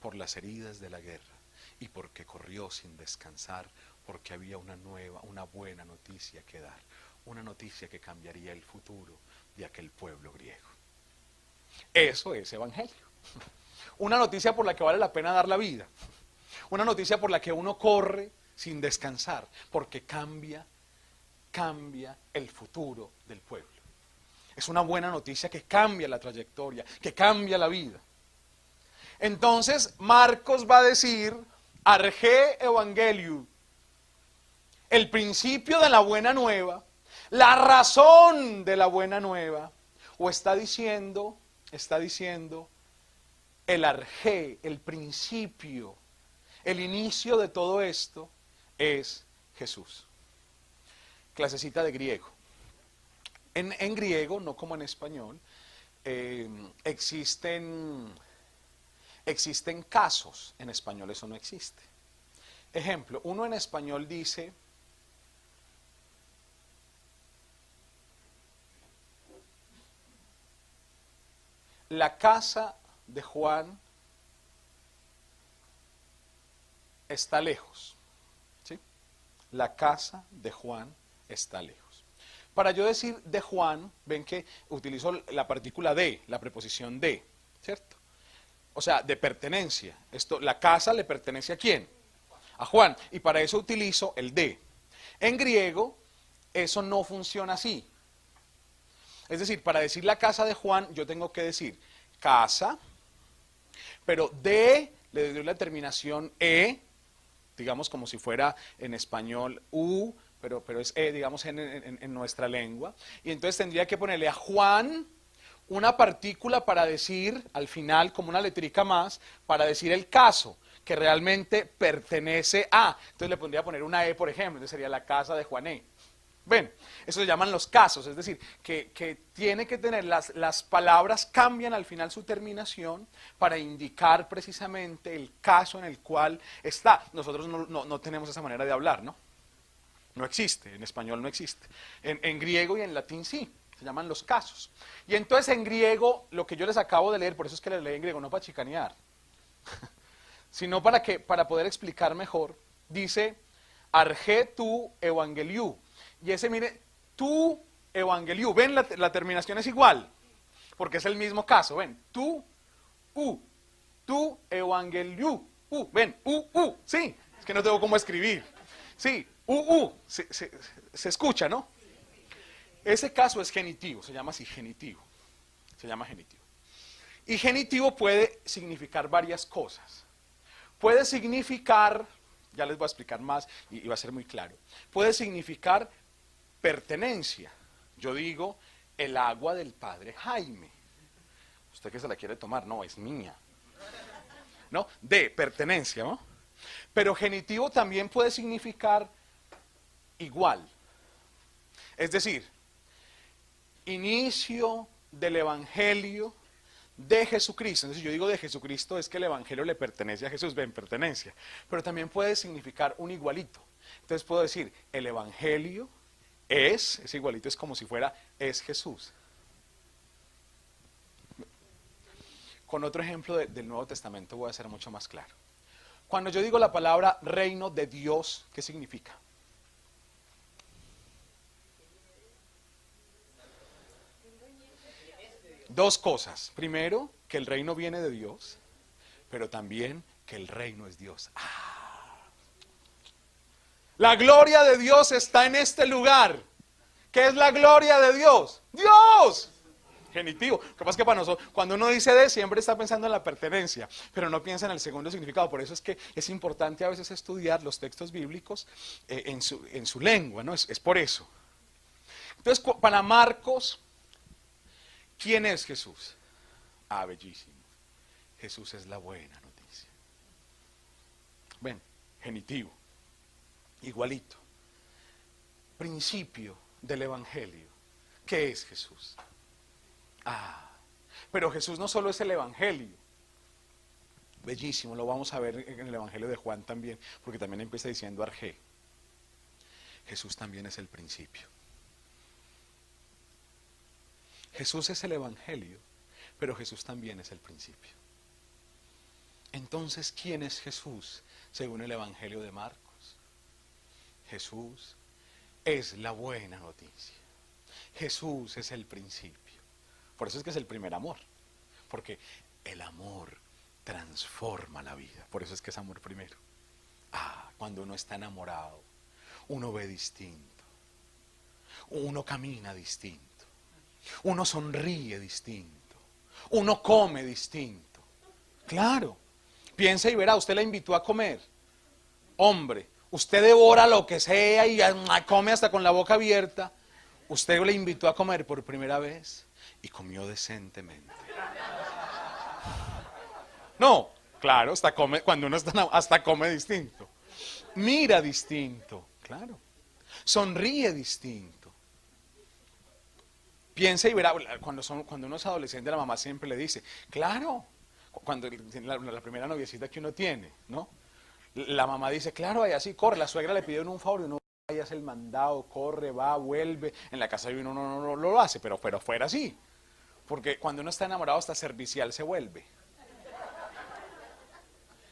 por las heridas de la guerra y porque corrió sin descansar, porque había una buena noticia que dar, una noticia que cambiaría el futuro de aquel pueblo griego. Eso es evangelio. Una noticia por la que vale la pena dar la vida. Una noticia por la que uno corre sin descansar, porque cambia el futuro del pueblo. Es una buena noticia que cambia la trayectoria, que cambia la vida. Entonces Marcos va a decir, Arge Evangelium, el principio de la buena nueva, la razón de la buena nueva, o está diciendo el arjé, el principio, el inicio de todo esto es Jesús. Clasecita de griego. En griego, no como en español, existen casos. En español eso no existe. Ejemplo, uno en español dice, la casa de Juan está lejos. ¿Sí? La casa de Juan está lejos. Para yo decir de Juan, ven que utilizo la partícula de, la preposición de, ¿cierto? O sea, de pertenencia. La casa le pertenece ¿a quién? A Juan. Y para eso utilizo el de. En griego, eso no funciona así. Es decir, para decir la casa de Juan, yo tengo que decir casa, pero de le doy la terminación e, digamos como si fuera en español u, pero es e, digamos en nuestra lengua. Y entonces tendría que ponerle a Juan una partícula para decir, al final, como una letrica más, para decir el caso, que realmente pertenece a. Entonces le pondría poner una E, por ejemplo, entonces sería la casa de Juané. Ven, eso se llaman los casos, es decir, que tiene que tener, las palabras cambian al final su terminación para indicar precisamente el caso en el cual está. Nosotros no tenemos esa manera de hablar, ¿no? No existe, en español no existe. En griego y en latín sí, se llaman los casos. Y entonces en griego, lo que yo les acabo de leer, por eso es que les leí en griego, no para chicanear, sino para poder explicar mejor, dice, arge tu evangeliu. Y ese, mire, tu evangeliu, ven, la terminación es igual, porque es el mismo caso, ven, tu evangeliu, ven, sí, es que no tengo cómo escribir, sí, se escucha, ¿no? Ese caso es genitivo, se llama así, genitivo, se llama genitivo. Y genitivo puede significar varias cosas, puede significar, ya les voy a explicar más y va a ser muy claro, puede significar pertenencia. Yo digo, el agua del padre Jaime. Usted que se la quiere tomar, no, es mía. ¿No? De pertenencia, ¿no? Pero genitivo también puede significar igual. Es decir, inicio del evangelio de Jesucristo. Entonces, si yo digo de Jesucristo, es que el evangelio le pertenece a Jesús, ven, pertenencia. Pero también puede significar un igualito. Entonces puedo decir, el evangelio ese igualito es como si fuera, es Jesús. Con otro ejemplo del Nuevo Testamento voy a ser mucho más claro. Cuando yo digo la palabra reino de Dios, ¿qué significa? Dos cosas. Primero, que el reino viene de Dios, pero también que el reino es Dios. La gloria de Dios está en este lugar. ¿Qué es la gloria de Dios? ¡Dios! Genitivo. Lo que pasa es que para nosotros, cuando uno dice de, siempre está pensando en la pertenencia, pero no piensa en el segundo significado. Por eso es que es importante a veces estudiar los textos bíblicos en su lengua, ¿no? Es por eso. Entonces, para Marcos, ¿quién es Jesús? Ah, bellísimo. Jesús es la buena noticia. Ven, genitivo. Igualito. Principio del evangelio. ¿Qué es Jesús? Pero Jesús no solo es el evangelio. Bellísimo, lo vamos a ver en el evangelio de Juan también, porque también empieza diciendo arge. Jesús también es el principio. Jesús es el evangelio, pero Jesús también es el principio. Entonces, ¿quién es Jesús según el evangelio de Marcos? Jesús es la buena noticia. Jesús es el principio. Por eso es que es el primer amor. Porque el amor transforma la vida. Por eso es que es amor primero. Cuando uno está enamorado, uno ve distinto. Uno camina distinto. Uno sonríe distinto. Uno come distinto. Claro. Piensa y verá, usted la invitó a comer. Hombre. Usted devora lo que sea y come hasta con la boca abierta. Usted le invitó a comer por primera vez y comió decentemente. No, claro, cuando uno está hasta come distinto. Mira distinto, claro. Sonríe distinto. Piensa y verá, cuando uno es adolescente, la mamá siempre le dice, claro, cuando la primera noviecita que uno tiene, ¿no? La mamá dice, claro, vaya así, corre. La suegra le pidió un favor y uno vaya, hace el mandado, corre, va, vuelve. En la casa de uno no lo hace, pero fuera así. Porque cuando uno está enamorado, hasta servicial se vuelve.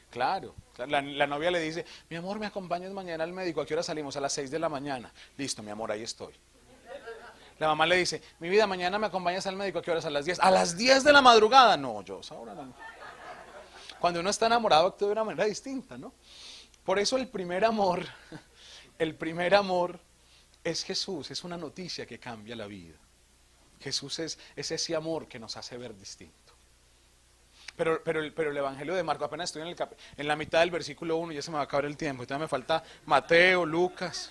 Claro. La novia le dice, mi amor, ¿me acompañas mañana al médico? ¿A qué hora salimos? A las 6 de la mañana. Listo, mi amor, ahí estoy. La mamá le dice, mi vida, mañana me acompañas al médico. ¿A qué horas? A las 10. ¿A las 10 de la madrugada? No, yo ahora no. Cuando uno está enamorado actúa de una manera distinta, ¿no? Por eso el primer amor es Jesús, es una noticia que cambia la vida. Jesús es ese amor que nos hace ver distinto. Pero el Evangelio de Marcos, apenas estoy en la mitad del versículo 1, ya se me va a acabar el tiempo, entonces me falta Mateo, Lucas.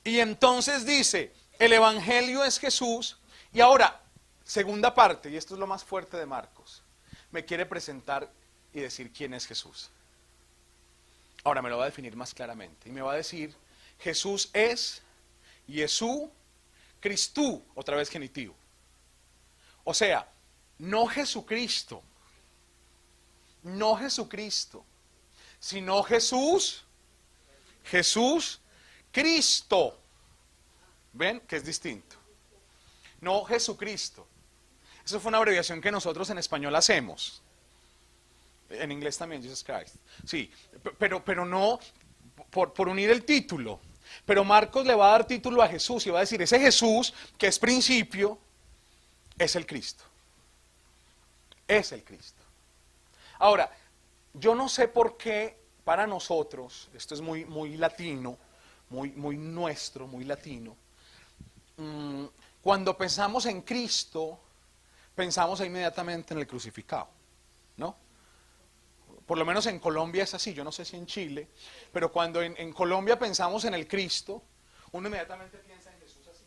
Y entonces dice, el Evangelio es Jesús, y ahora, segunda parte, y esto es lo más fuerte de Marcos, me quiere presentar y decir quién es Jesús. Ahora me lo va a definir más claramente y me va a decir, Jesús es Jesús Cristo, otra vez genitivo. O sea, no Jesucristo, no Jesucristo, sino Jesús Cristo. ¿Ven? Que es distinto. No Jesucristo. Eso fue una abreviación que nosotros en español hacemos. En inglés también, Jesus Christ. Sí, pero no por unir el título. Pero Marcos le va a dar título a Jesús y va a decir, ese Jesús que es principio, es el Cristo. Es el Cristo. Ahora, yo no sé por qué para nosotros, esto es muy latino, muy nuestro, muy latino, cuando pensamos en Cristo, pensamos inmediatamente en el crucificado, ¿no? Por lo menos en Colombia es así, yo no sé si en Chile, pero cuando en Colombia pensamos en el Cristo, uno inmediatamente piensa en Jesús así,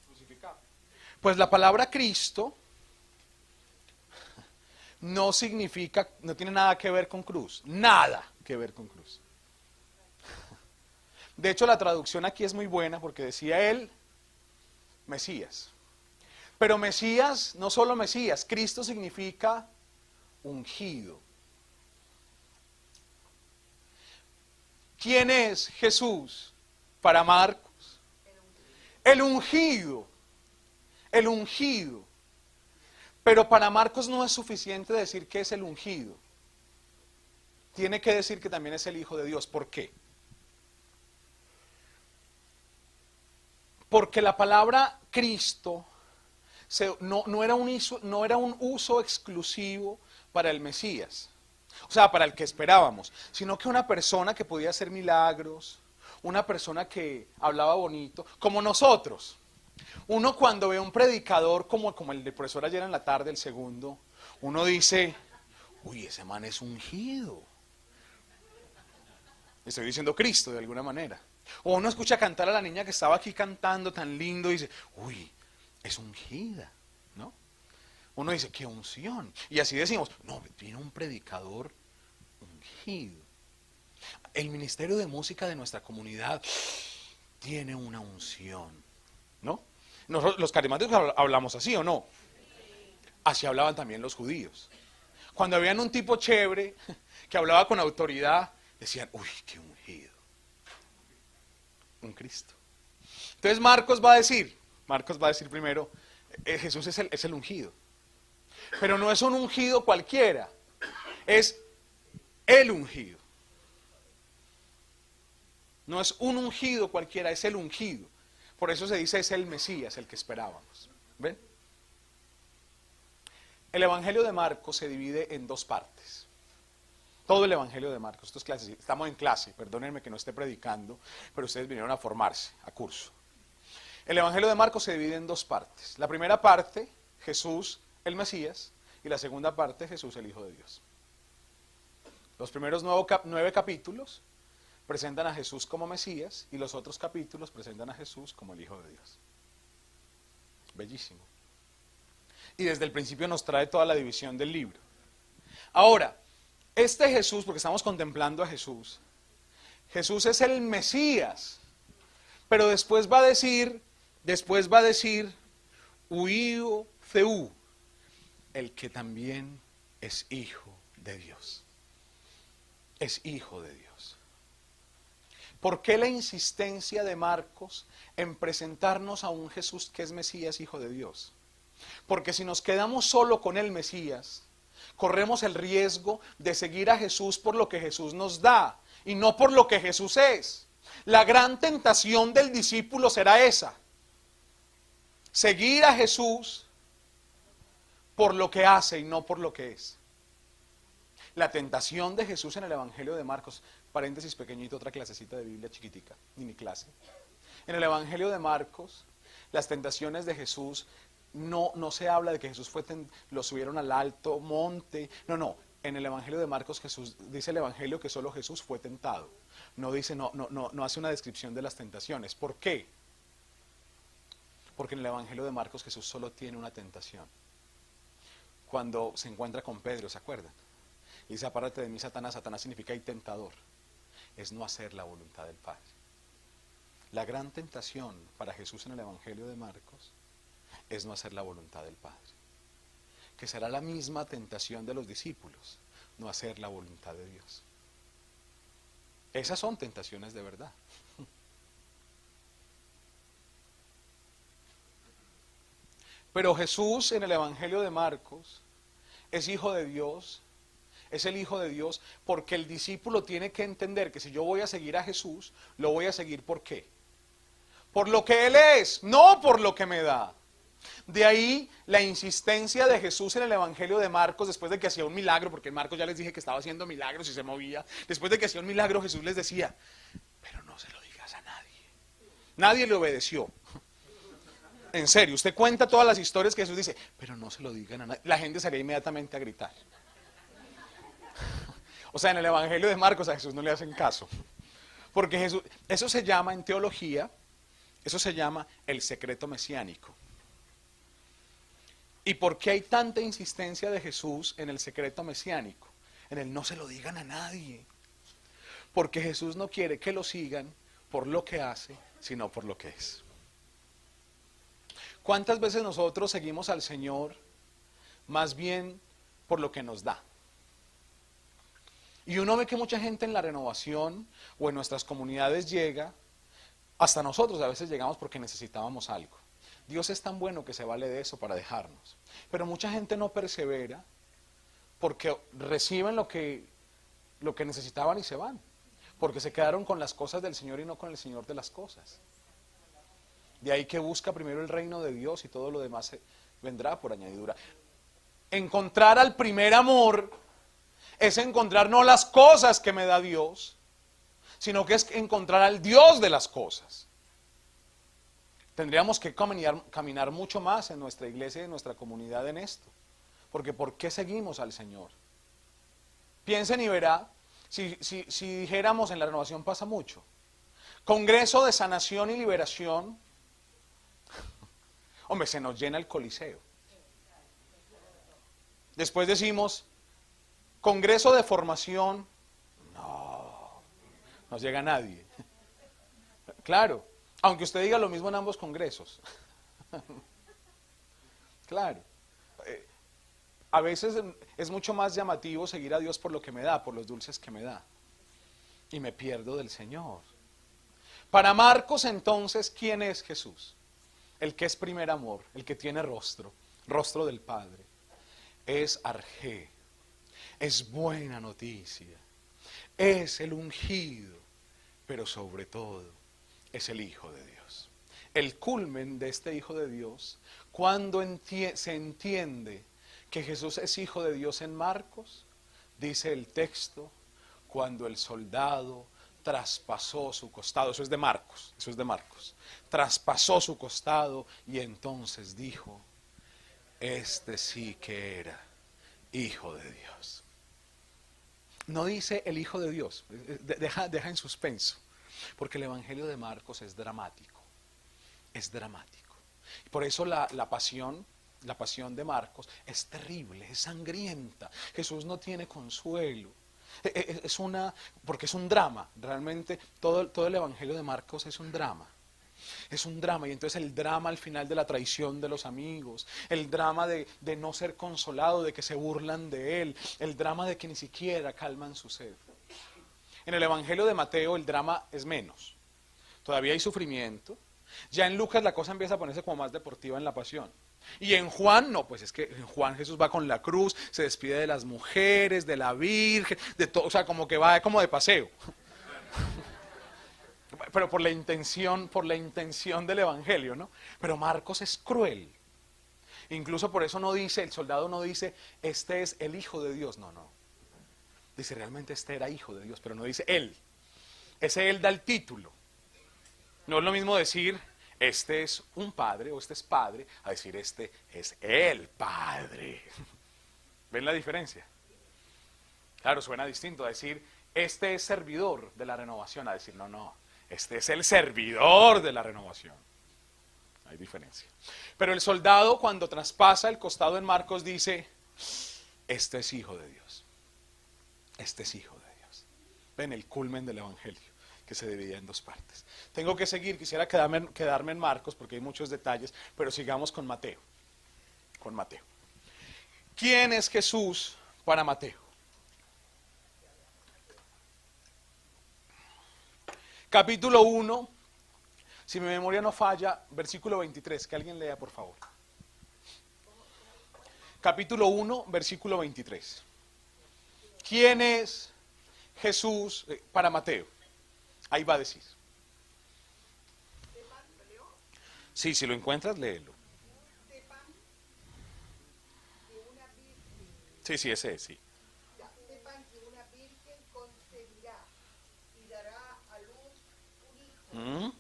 crucificado. Pues la palabra Cristo no significa, no tiene nada que ver con cruz, nada que ver con cruz. De hecho, la traducción aquí es muy buena porque decía él, Mesías. Pero Mesías, no solo Mesías, Cristo significa ungido. ¿Quién es Jesús para Marcos? El ungido. El ungido. Pero para Marcos no es suficiente decir que es el ungido. Tiene que decir que también es el Hijo de Dios. ¿Por qué? Porque la palabra Cristo no era un uso exclusivo para el Mesías. O sea, para el que esperábamos, sino que una persona que podía hacer milagros, una persona que hablaba bonito, como nosotros. Uno cuando ve a un predicador como el del profesor ayer en la tarde, el segundo, uno dice, uy, ese man es ungido. Estoy diciendo Cristo de alguna manera. O uno escucha cantar a la niña que estaba aquí cantando tan lindo y dice, uy, es ungida, ¿no? Uno dice, qué unción. Y así decimos, no, viene un predicador ungido. El ministerio de música de nuestra comunidad tiene una unción, ¿no? Nosotros, los carismáticos hablamos así, ¿o no? Así hablaban también los judíos. Cuando habían un tipo chévere que hablaba con autoridad, decían, uy, qué ungido. Un Cristo. Entonces Marcos va a decir primero, Jesús es el ungido. Pero no es un ungido cualquiera, es el ungido. No es un ungido cualquiera, es el ungido. Por eso se dice es el Mesías, el que esperábamos. ¿Ven? El Evangelio de Marcos se divide en dos partes. Todo el Evangelio de Marcos, esto es clase, estamos en clase, perdónenme que no esté predicando, pero ustedes vinieron a formarse, a curso. El Evangelio de Marcos se divide en dos partes. La primera parte, Jesús, el Mesías, y la segunda parte, Jesús, el Hijo de Dios. Los primeros 9 capítulos presentan a Jesús como Mesías y los otros capítulos presentan a Jesús como el Hijo de Dios. Bellísimo. Y desde el principio nos trae toda la división del libro. Ahora, este Jesús, porque estamos contemplando a Jesús, Jesús es el Mesías, pero después va a decir, Huío Theú, el que también es hijo de Dios. Es hijo de Dios. ¿Por qué la insistencia de Marcos en presentarnos a un Jesús que es Mesías, hijo de Dios? Porque si nos quedamos solo con el Mesías, corremos el riesgo de seguir a Jesús por lo que Jesús nos da y no por lo que Jesús es. La gran tentación del discípulo será esa: seguir a Jesús por lo que hace y no por lo que es. La tentación de Jesús en el Evangelio de Marcos, paréntesis pequeñito, otra clasecita de Biblia chiquitica, mini clase. En el Evangelio de Marcos, las tentaciones de Jesús, no se habla de que Jesús lo subieron al alto monte, no. En el Evangelio de Marcos Jesús, dice el Evangelio que solo Jesús fue tentado. No hace una descripción de las tentaciones. ¿Por qué? Porque en el Evangelio de Marcos Jesús solo tiene una tentación. cuando se encuentra con Pedro, ¿se acuerdan? Y dice, apártate de mí, Satanás. Satanás significa tentador. Es no hacer la voluntad del Padre. La gran tentación para Jesús en el Evangelio de Marcos es no hacer la voluntad del Padre. Que será la misma tentación de los discípulos, no hacer la voluntad de Dios. Esas son tentaciones de verdad. Pero Jesús en el Evangelio de Marcos es hijo de Dios, es el hijo de Dios, porque el discípulo tiene que entender que si yo voy a seguir a Jesús, lo voy a seguir ¿por qué? Por lo que Él es, no por lo que me da. De ahí la insistencia de Jesús en el Evangelio de Marcos, después de que hacía un milagro, porque en Marcos ya les dije que estaba haciendo milagros y se movía, después de que hacía un milagro Jesús les decía, pero no se lo digas a nadie. Nadie le obedeció. En serio, usted cuenta todas las historias que Jesús dice, pero no se lo digan a nadie. La gente salía inmediatamente a gritar. O sea, en el Evangelio de Marcos a Jesús no le hacen caso. Porque Jesús, eso se llama en teología, eso se llama el secreto mesiánico. ¿Y por qué hay tanta insistencia de Jesús en el secreto mesiánico? En el no se lo digan a nadie. Porque Jesús no quiere que lo sigan por lo que hace, sino por lo que es. ¿Cuántas veces nosotros seguimos al Señor más bien por lo que nos da? Y uno ve que mucha gente en la renovación o en nuestras comunidades llega, hasta nosotros a veces llegamos porque necesitábamos algo. Dios es tan bueno que se vale de eso para dejarnos. Pero mucha gente no persevera porque reciben lo que necesitaban y se van. Porque se quedaron con las cosas del Señor y no con el Señor de las cosas. De ahí que busca primero el reino de Dios y todo lo demás vendrá por añadidura. Encontrar al primer amor es encontrar no las cosas que me da Dios, sino que es encontrar al Dios de las cosas. Tendríamos que caminar mucho más en nuestra iglesia y en nuestra comunidad en esto. Porque ¿por qué seguimos al Señor? Piensen y verá, si dijéramos en la renovación pasa mucho. Congreso de sanación y liberación, hombre, se nos llena el coliseo. Después decimos, congreso de formación, no llega nadie. Claro, aunque usted diga lo mismo en ambos congresos. Claro. A veces es mucho más llamativo seguir a Dios por lo que me da, por los dulces que me da. Y me pierdo del Señor. Para Marcos entonces, ¿quién es Jesús? El que es primer amor, el que tiene rostro del Padre. Es Arjé, es buena noticia, es el ungido, pero sobre todo es el Hijo de Dios. El culmen de este Hijo de Dios, cuando se entiende que Jesús es Hijo de Dios en Marcos, dice el texto, cuando el soldado traspasó su costado, eso es de Marcos, traspasó su costado y entonces dijo, este sí que era Hijo de Dios. No dice el Hijo de Dios, deja en suspenso, porque el Evangelio de Marcos es dramático. Por eso la pasión de Marcos es terrible, es sangrienta. Jesús no tiene consuelo. Porque es un drama, realmente todo el Evangelio de Marcos es un drama. Es un drama, y entonces el drama al final de la traición de los amigos, el drama de no ser consolado, de que se burlan de él, el drama de que ni siquiera calman su sed. En el Evangelio de Mateo el drama es menos, todavía hay sufrimiento. Ya en Lucas la cosa empieza a ponerse como más deportiva en la pasión. Y en Juan, no, pues es que en Juan Jesús va con la cruz, se despide de las mujeres, de la Virgen, de todo, o sea, como que va como de paseo. Pero por la intención del Evangelio, ¿no? Pero Marcos es cruel. Incluso por eso no dice, el soldado no dice, este es el Hijo de Dios, no. Dice, realmente este era Hijo de Dios, pero no dice él. Ese él da el título. No es lo mismo decir, este es un padre o este es padre, a decir, este es el Padre. ¿Ven la diferencia? Claro, suena distinto a decir, este es servidor de la renovación, a decir, no, este es el servidor de la renovación. Hay diferencia. Pero el soldado cuando traspasa el costado en Marcos dice, este es hijo de Dios. Este es hijo de Dios. Ven el culmen del evangelio, que se divide en dos partes. Tengo que seguir, quisiera quedarme en Marcos porque hay muchos detalles, pero sigamos con Mateo. Con Mateo. ¿Quién es Jesús para Mateo? Capítulo 1, si mi memoria no falla, versículo 23, que alguien lea por favor. Capítulo 1, versículo 23. ¿Quién es Jesús para Mateo? Ahí va a decir. Sí, si lo encuentras, léelo. Sí, sí, ese es, sí. Sepan que una virgen concebirá y dará a luz un hijo, ¿Mm?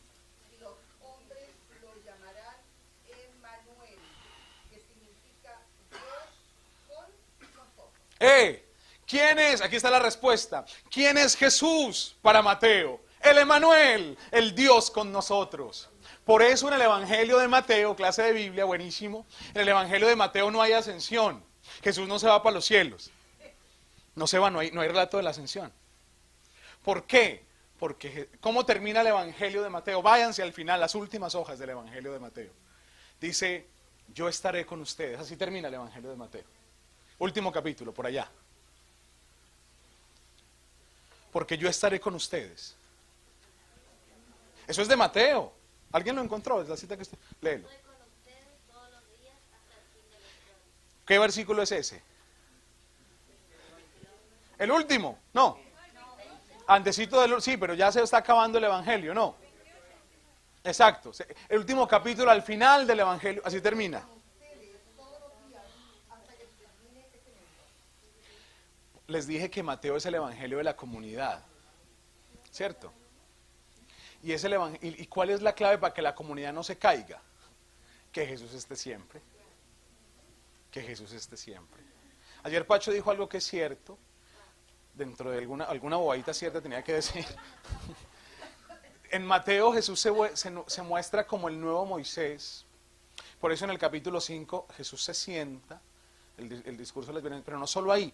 y los hombres lo llamarán Emmanuel, que significa Dios con nosotros. ¿Quién es? Aquí está la respuesta. ¿Quién es Jesús para Mateo? El Emmanuel, el Dios con nosotros. Por eso en el Evangelio de Mateo, clase de Biblia, buenísimo, en el Evangelio de Mateo no hay ascensión. Jesús no se va para los cielos. No se va, no hay relato de la ascensión. ¿Por qué? Porque, ¿cómo termina el Evangelio de Mateo? Váyanse al final, las últimas hojas del Evangelio de Mateo. Dice, yo estaré con ustedes. Así termina el Evangelio de Mateo. Último capítulo, por allá. Porque yo estaré con ustedes. Eso es de Mateo. ¿Alguien lo encontró? Es la cita que estoy... Léelo. ¿Qué versículo es ese? ¿El último? No. Antecito del... Sí, pero ya se está acabando el Evangelio, ¿no? Exacto. El último capítulo al final del Evangelio, así termina. Les dije que Mateo es el Evangelio de la comunidad, ¿cierto? Y, es ¿Y cuál es la clave para que la comunidad no se caiga? Que Jesús esté siempre. Que Jesús esté siempre. Ayer Pacho dijo algo que es cierto, dentro de alguna bobadita cierta tenía que decir. En Mateo Jesús se muestra como el nuevo Moisés. Por eso en el capítulo 5 Jesús se sienta, el discurso de las bienaventuranzas, pero no solo ahí,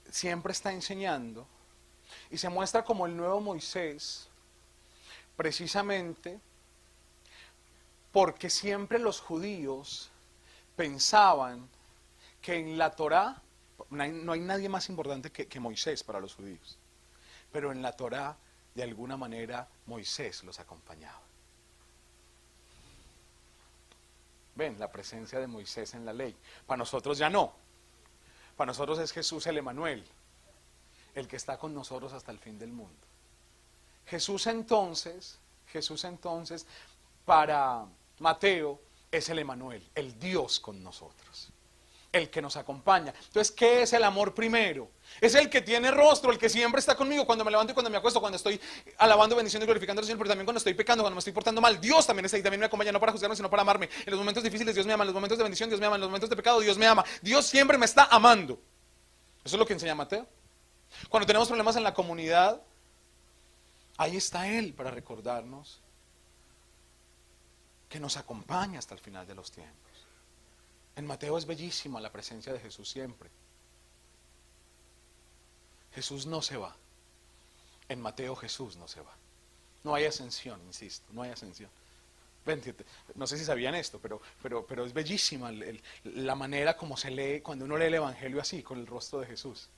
siempre está enseñando. Y se muestra como el nuevo Moisés, precisamente porque siempre los judíos pensaban que en la Torá, no hay nadie más importante que Moisés para los judíos, pero en la Torá, de alguna manera, Moisés los acompañaba. Ven, la presencia de Moisés en la ley. Para nosotros ya no. Para nosotros es Jesús el Emmanuel, el que está con nosotros hasta el fin del mundo. Jesús entonces, para Mateo, es el Emmanuel, el Dios con nosotros, el que nos acompaña. Entonces, ¿qué es el amor primero? Es el que tiene rostro, el que siempre está conmigo cuando me levanto y cuando me acuesto, cuando estoy alabando, bendiciendo y glorificando al Señor, pero también cuando estoy pecando, cuando me estoy portando mal. Dios también está ahí, también me acompaña, no para juzgarme, sino para amarme. En los momentos difíciles Dios me ama, en los momentos de bendición Dios me ama, en los momentos de pecado Dios me ama. Dios siempre me está amando. Eso es lo que enseña Mateo. Cuando tenemos problemas en la comunidad, ahí está Él para recordarnos que nos acompaña hasta el final de los tiempos. En Mateo es bellísima la presencia de Jesús siempre. Jesús no se va. En Mateo Jesús no se va. No hay ascensión, insisto, no hay ascensión. Ven, no sé si sabían esto, pero es bellísima la manera como se lee cuando uno lee el Evangelio así, con el rostro de Jesús.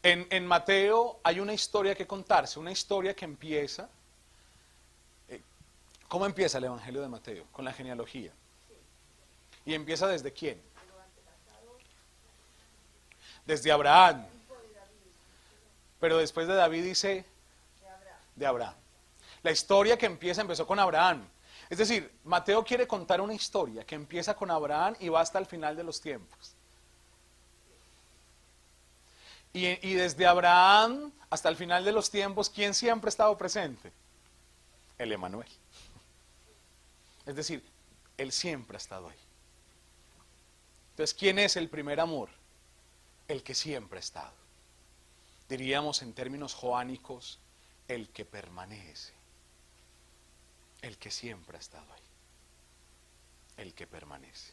En Mateo hay una historia que contarse, una historia que empieza. ¿Cómo empieza el Evangelio de Mateo? Con la genealogía. ¿Y empieza desde quién? Desde Abraham. Pero después de David dice de Abraham. La historia que empezó con Abraham. Es decir, Mateo quiere contar una historia que empieza con Abraham y va hasta el final de los tiempos. Y desde Abraham hasta el final de los tiempos, ¿quién siempre ha estado presente? El Emmanuel. Es decir, Él siempre ha estado ahí. Entonces, ¿quién es el primer amor? El que siempre ha estado. Diríamos en términos joánicos, el que permanece. El que siempre ha estado ahí. El que permanece.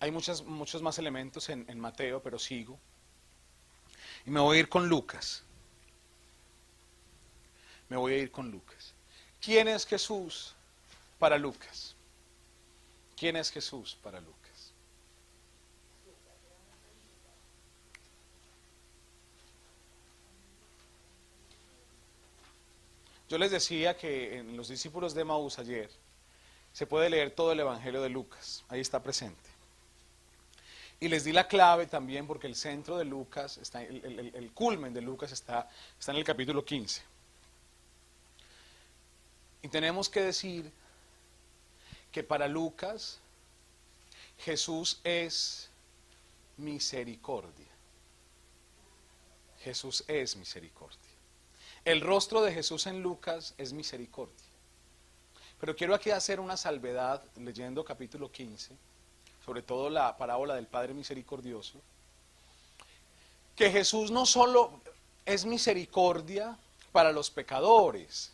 Hay muchos más elementos en Mateo, pero sigo. Y me voy a ir con Lucas. Me voy a ir con Lucas. ¿Quién es Jesús para Lucas? ¿Quién es Jesús para Lucas? Yo les decía que en los discípulos de Emaús ayer se puede leer todo el Evangelio de Lucas, ahí está presente. Y les di la clave también porque el centro de Lucas, está, el culmen de Lucas está en el capítulo 15. Y tenemos que decir que para Lucas Jesús es misericordia. Jesús es misericordia. El rostro de Jesús en Lucas es misericordia. Pero quiero aquí hacer una salvedad leyendo capítulo 15, sobre todo la parábola del Padre Misericordioso, que Jesús no solo es misericordia para los pecadores,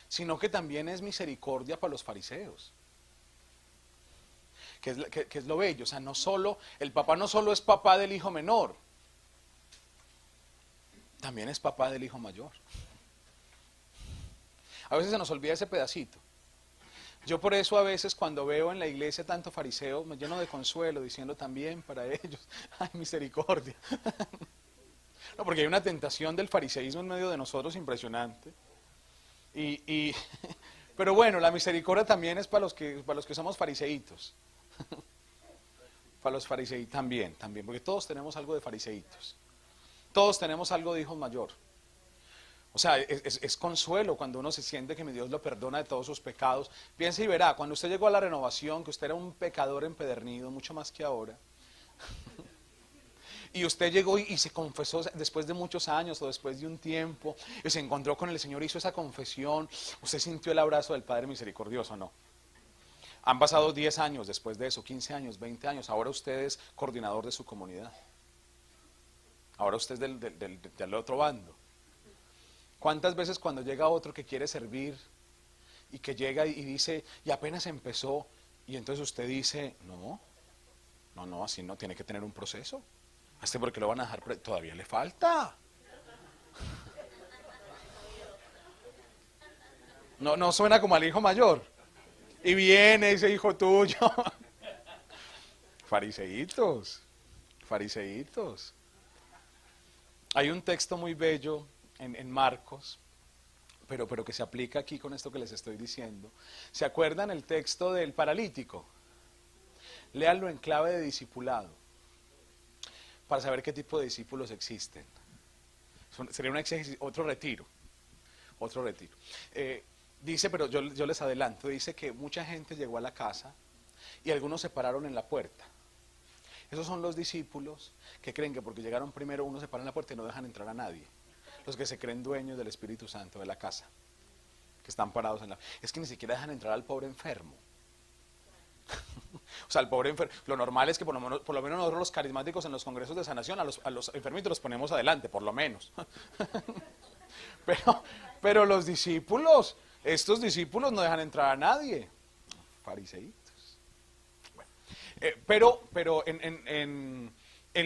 sino que también es misericordia para los fariseos. Que es lo bello, o sea, no solo, el papá no solo es papá del hijo menor, también es papá del hijo mayor. A veces se nos olvida ese pedacito. Yo por eso a veces cuando veo en la iglesia tanto fariseo me lleno de consuelo diciendo también para ellos, ay, misericordia. No, porque hay una tentación del fariseísmo en medio de nosotros impresionante. Pero bueno, la misericordia también es para los que somos fariseitos. Para los fariseítos también, porque todos tenemos algo de fariseitos. Todos tenemos algo de hijo mayor. O sea, es consuelo cuando uno se siente que mi Dios lo perdona de todos sus pecados. Piensa y verá, cuando usted llegó a la renovación, que usted era un pecador empedernido, mucho más que ahora. Y usted llegó y se confesó después de muchos años o después de un tiempo, y se encontró con el Señor, hizo esa confesión. Usted sintió el abrazo del Padre Misericordioso, ¿no? Han pasado 10 años después de eso, 15 años, 20 años. Ahora usted es coordinador de su comunidad. Ahora usted es del otro bando. ¿Cuántas veces cuando llega otro que quiere servir y que llega y dice, y apenas empezó, y entonces usted dice, no, así no, tiene que tener un proceso? ¿A este porque lo van a dejar? Todavía le falta. No suena como al hijo mayor. Y viene ese hijo tuyo. Fariseitos. Hay un texto muy bello en Marcos, pero que se aplica aquí con esto que les estoy diciendo. ¿Se acuerdan el texto del paralítico? Léanlo en clave de discipulado, para saber qué tipo de discípulos existen. Sería otro retiro. Dice, pero yo les adelanto, dice que mucha gente llegó a la casa y algunos se pararon en la puerta. Esos son los discípulos que creen que porque llegaron primero uno se para en la puerta y no dejan entrar a nadie. Los que se creen dueños del Espíritu Santo de la casa, que están parados en la... Es que ni siquiera dejan entrar al pobre enfermo. O sea, el pobre enfermo, lo normal es que por lo menos nosotros los carismáticos en los congresos de sanación a los enfermitos los ponemos adelante, por lo menos. Pero los discípulos, estos discípulos no dejan entrar a nadie. Fariseitos. Bueno, pero en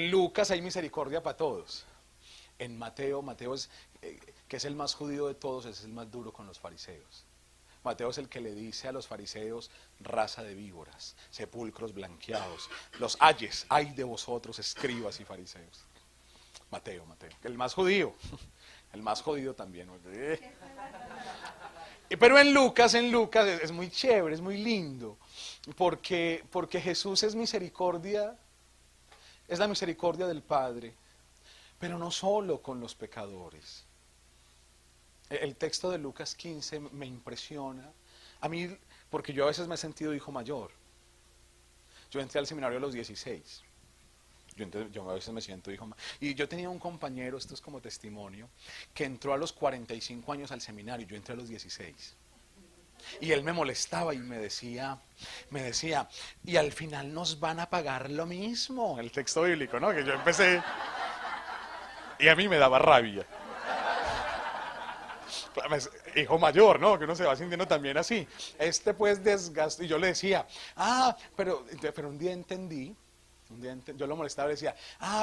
Lucas hay misericordia para todos. En Mateo es, que es el más judío de todos, es el más duro con los fariseos. Mateo es el que le dice a los fariseos, raza de víboras, sepulcros blanqueados, los ayes, ay de vosotros, escribas y fariseos. Mateo, el más judío también. Pero en Lucas es muy chévere, es muy lindo, porque Jesús es misericordia, es la misericordia del Padre, pero no solo con los pecadores. El texto de Lucas 15 me impresiona, a mí, porque yo a veces me he sentido hijo mayor. Yo entré al seminario a los 16. Yo a veces me siento hijo mayor. Y yo tenía un compañero, esto es como testimonio, que entró a los 45 años al seminario, yo entré a los 16. Y él me molestaba y me decía, y al final nos van a pagar lo mismo. El texto bíblico, ¿no? Que yo empecé, y a mí me daba rabia. Hijo mayor, ¿no? Que uno se va sintiendo también así. Pues desgastó. Y yo le decía, pero un día entendí. Yo lo molestaba y le decía,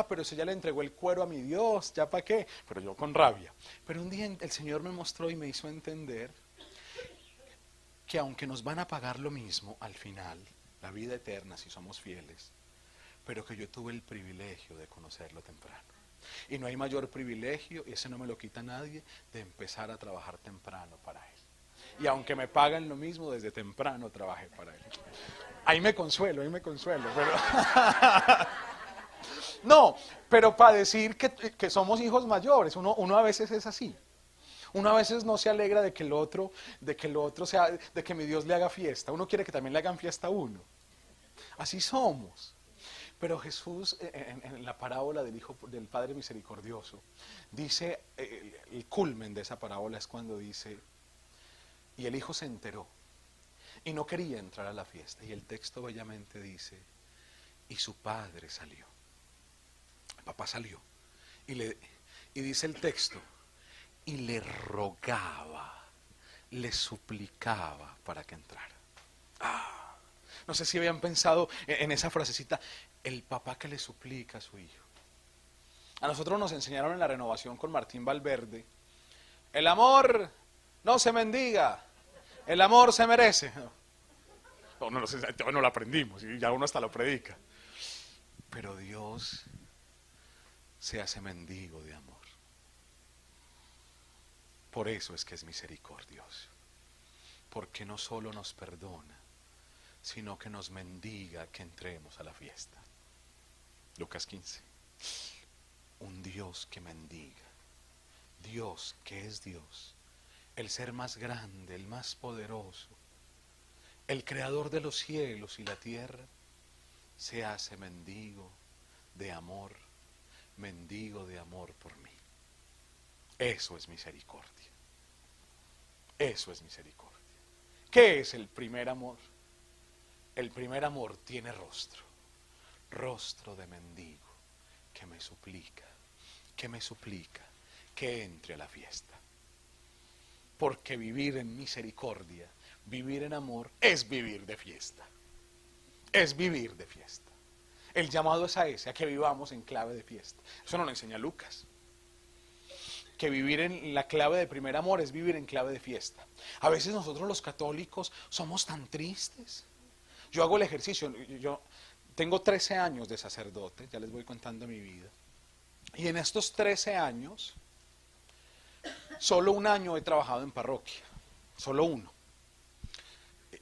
pero eso ya le entregó el cuero a mi Dios, ¿ya para qué? Pero yo con rabia. Pero un día el Señor me mostró y me hizo entender que aunque nos van a pagar lo mismo al final, la vida eterna si somos fieles, pero que yo tuve el privilegio de conocerlo temprano. Y no hay mayor privilegio, y ese no me lo quita nadie, de empezar a trabajar temprano para Él. Y aunque me pagan lo mismo, desde temprano trabajé para Él. Ahí me consuelo, pero... No, pero para decir que somos hijos mayores, uno a veces es así. Uno a veces no se alegra de que el otro sea, de que mi Dios le haga fiesta. Uno quiere que también le hagan fiesta a uno. Así somos. Pero Jesús, en la parábola del Padre Misericordioso, dice, el culmen de esa parábola es cuando dice, y el hijo se enteró, y no quería entrar a la fiesta. Y el texto bellamente dice, y su padre salió. El papá salió. Y dice el texto, y le rogaba, le suplicaba para que entrara. No sé si habían pensado en esa frasecita, el papá que le suplica a su hijo. A nosotros nos enseñaron en la renovación con Martín Valverde, el amor no se mendiga, el amor se merece. No lo aprendimos y ya uno hasta lo predica. Pero Dios se hace mendigo de amor. Por eso es que es misericordioso. Porque no solo nos perdona, sino que nos mendiga que entremos a la fiesta. Lucas 15. Un Dios que mendiga. Dios que es Dios. El ser más grande, el más poderoso. El creador de los cielos y la tierra. Se hace mendigo de amor. Mendigo de amor por mí. Eso es misericordia. Eso es misericordia. ¿Qué es el primer amor? El primer amor tiene rostro. Rostro de mendigo que me suplica que entre a la fiesta. Porque vivir en misericordia, vivir en amor, es vivir de fiesta. Es vivir de fiesta. El llamado es a que vivamos en clave de fiesta. Eso nos lo enseña Lucas. Que vivir en la clave de primer amor es vivir en clave de fiesta. A veces nosotros los católicos somos tan tristes. Yo hago el ejercicio, yo tengo 13 años de sacerdote, ya les voy contando mi vida. Y en estos 13 años, solo un año he trabajado en parroquia, solo uno.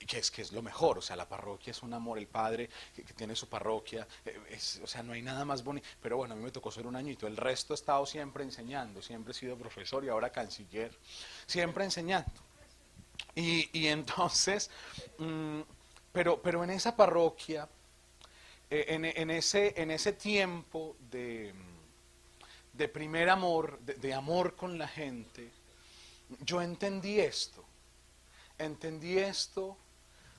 Que es lo mejor, o sea, la parroquia es un amor, el padre que tiene su parroquia, o sea, no hay nada más bonito. Pero bueno, a mí me tocó ser un añito, el resto he estado siempre enseñando, siempre he sido profesor y ahora canciller, siempre enseñando. Y entonces, pero en esa parroquia, en ese tiempo de primer amor, de amor con la gente, yo entendí esto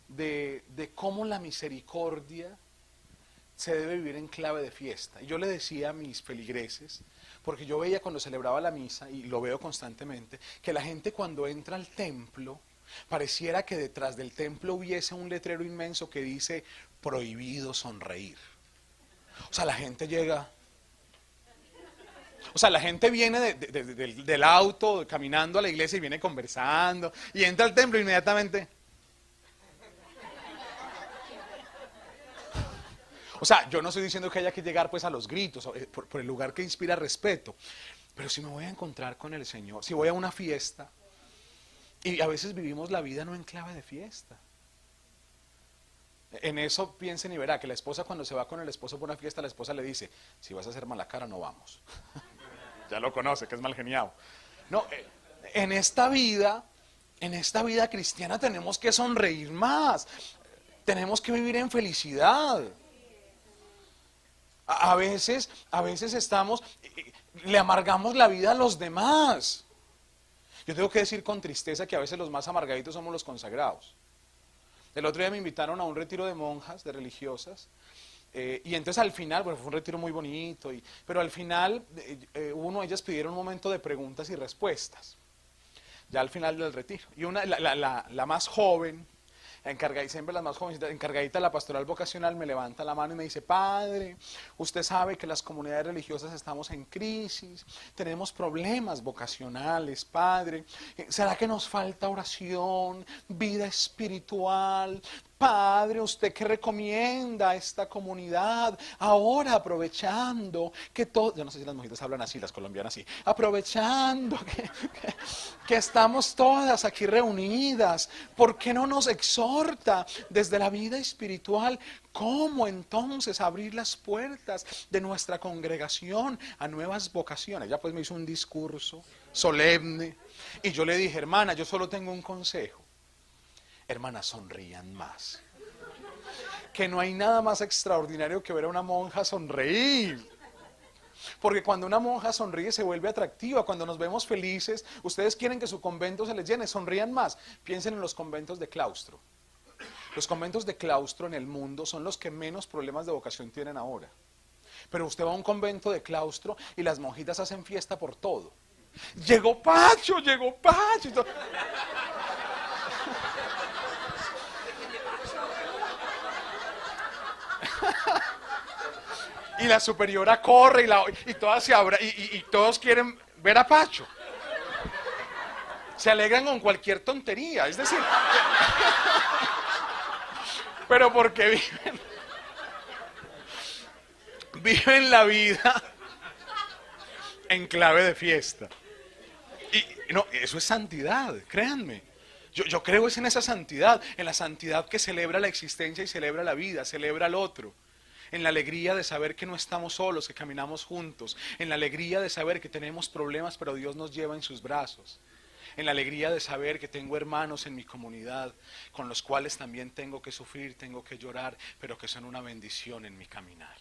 de cómo la misericordia se debe vivir en clave de fiesta. Y yo le decía a mis feligreses, porque yo veía cuando celebraba la misa, y lo veo constantemente, que la gente cuando entra al templo, pareciera que detrás del templo hubiese un letrero inmenso que dice, prohibido sonreír. O sea, la gente llega... O sea, la gente viene del auto, caminando a la iglesia y viene conversando, y entra al templo inmediatamente... O sea, yo no estoy diciendo que haya que llegar pues a los gritos, por el lugar que inspira respeto, pero si me voy a encontrar con el Señor, si voy a una fiesta, y a veces vivimos la vida no en clave de fiesta. En eso piensen y verá que la esposa cuando se va con el esposo por una fiesta, la esposa le dice, si vas a hacer mala cara no vamos. Ya lo conoce, que es mal geniado. No, en esta vida cristiana tenemos que sonreír más, tenemos que vivir en felicidad. A veces le amargamos la vida a los demás. Yo tengo que decir con tristeza que a veces los más amargaditos somos los consagrados. El otro día me invitaron a un retiro de monjas, de religiosas, y entonces al final, bueno, fue un retiro muy bonito, pero al final ellas pidieron un momento de preguntas y respuestas. ya al final del retiro. Y la más joven, siempre las más jóvenes, encargadita de la pastoral vocacional, me levanta la mano y me dice: padre, usted sabe que las comunidades religiosas estamos en crisis, tenemos problemas vocacionales, padre. ¿Será que nos falta oración, vida espiritual? Padre, ¿usted qué recomienda a esta comunidad? Ahora, aprovechando que todo, yo no sé si las mujeres hablan así, las colombianas sí, aprovechando que estamos todas aquí reunidas, ¿por qué no nos exhorta desde la vida espiritual cómo entonces abrir las puertas de nuestra congregación a nuevas vocaciones? Ya pues me hizo un discurso solemne y yo le dije: hermana, yo solo tengo un consejo. Hermanas, sonrían más. Que no hay nada más extraordinario que ver a una monja sonreír. Porque cuando una monja sonríe se vuelve atractiva. Cuando nos vemos felices, ustedes quieren que su convento se les llene, sonrían más. Piensen en los conventos de claustro. Los conventos de claustro en el mundo son los que menos problemas de vocación tienen ahora. Pero usted va a un convento de claustro y las monjitas hacen fiesta por todo. Llegó Pacho, llegó Pacho. Y la superiora corre y todas se abra y todos quieren ver a Pacho. Se alegran con cualquier tontería, es decir, pero porque viven la vida en clave de fiesta. Y no, eso es santidad, créanme. Yo creo es en esa santidad, en la santidad que celebra la existencia y celebra la vida, celebra al otro. En la alegría de saber que no estamos solos, que caminamos juntos. En la alegría de saber que tenemos problemas, pero Dios nos lleva en sus brazos. En la alegría de saber que tengo hermanos en mi comunidad, con los cuales también tengo que sufrir, tengo que llorar, pero que son una bendición en mi caminar.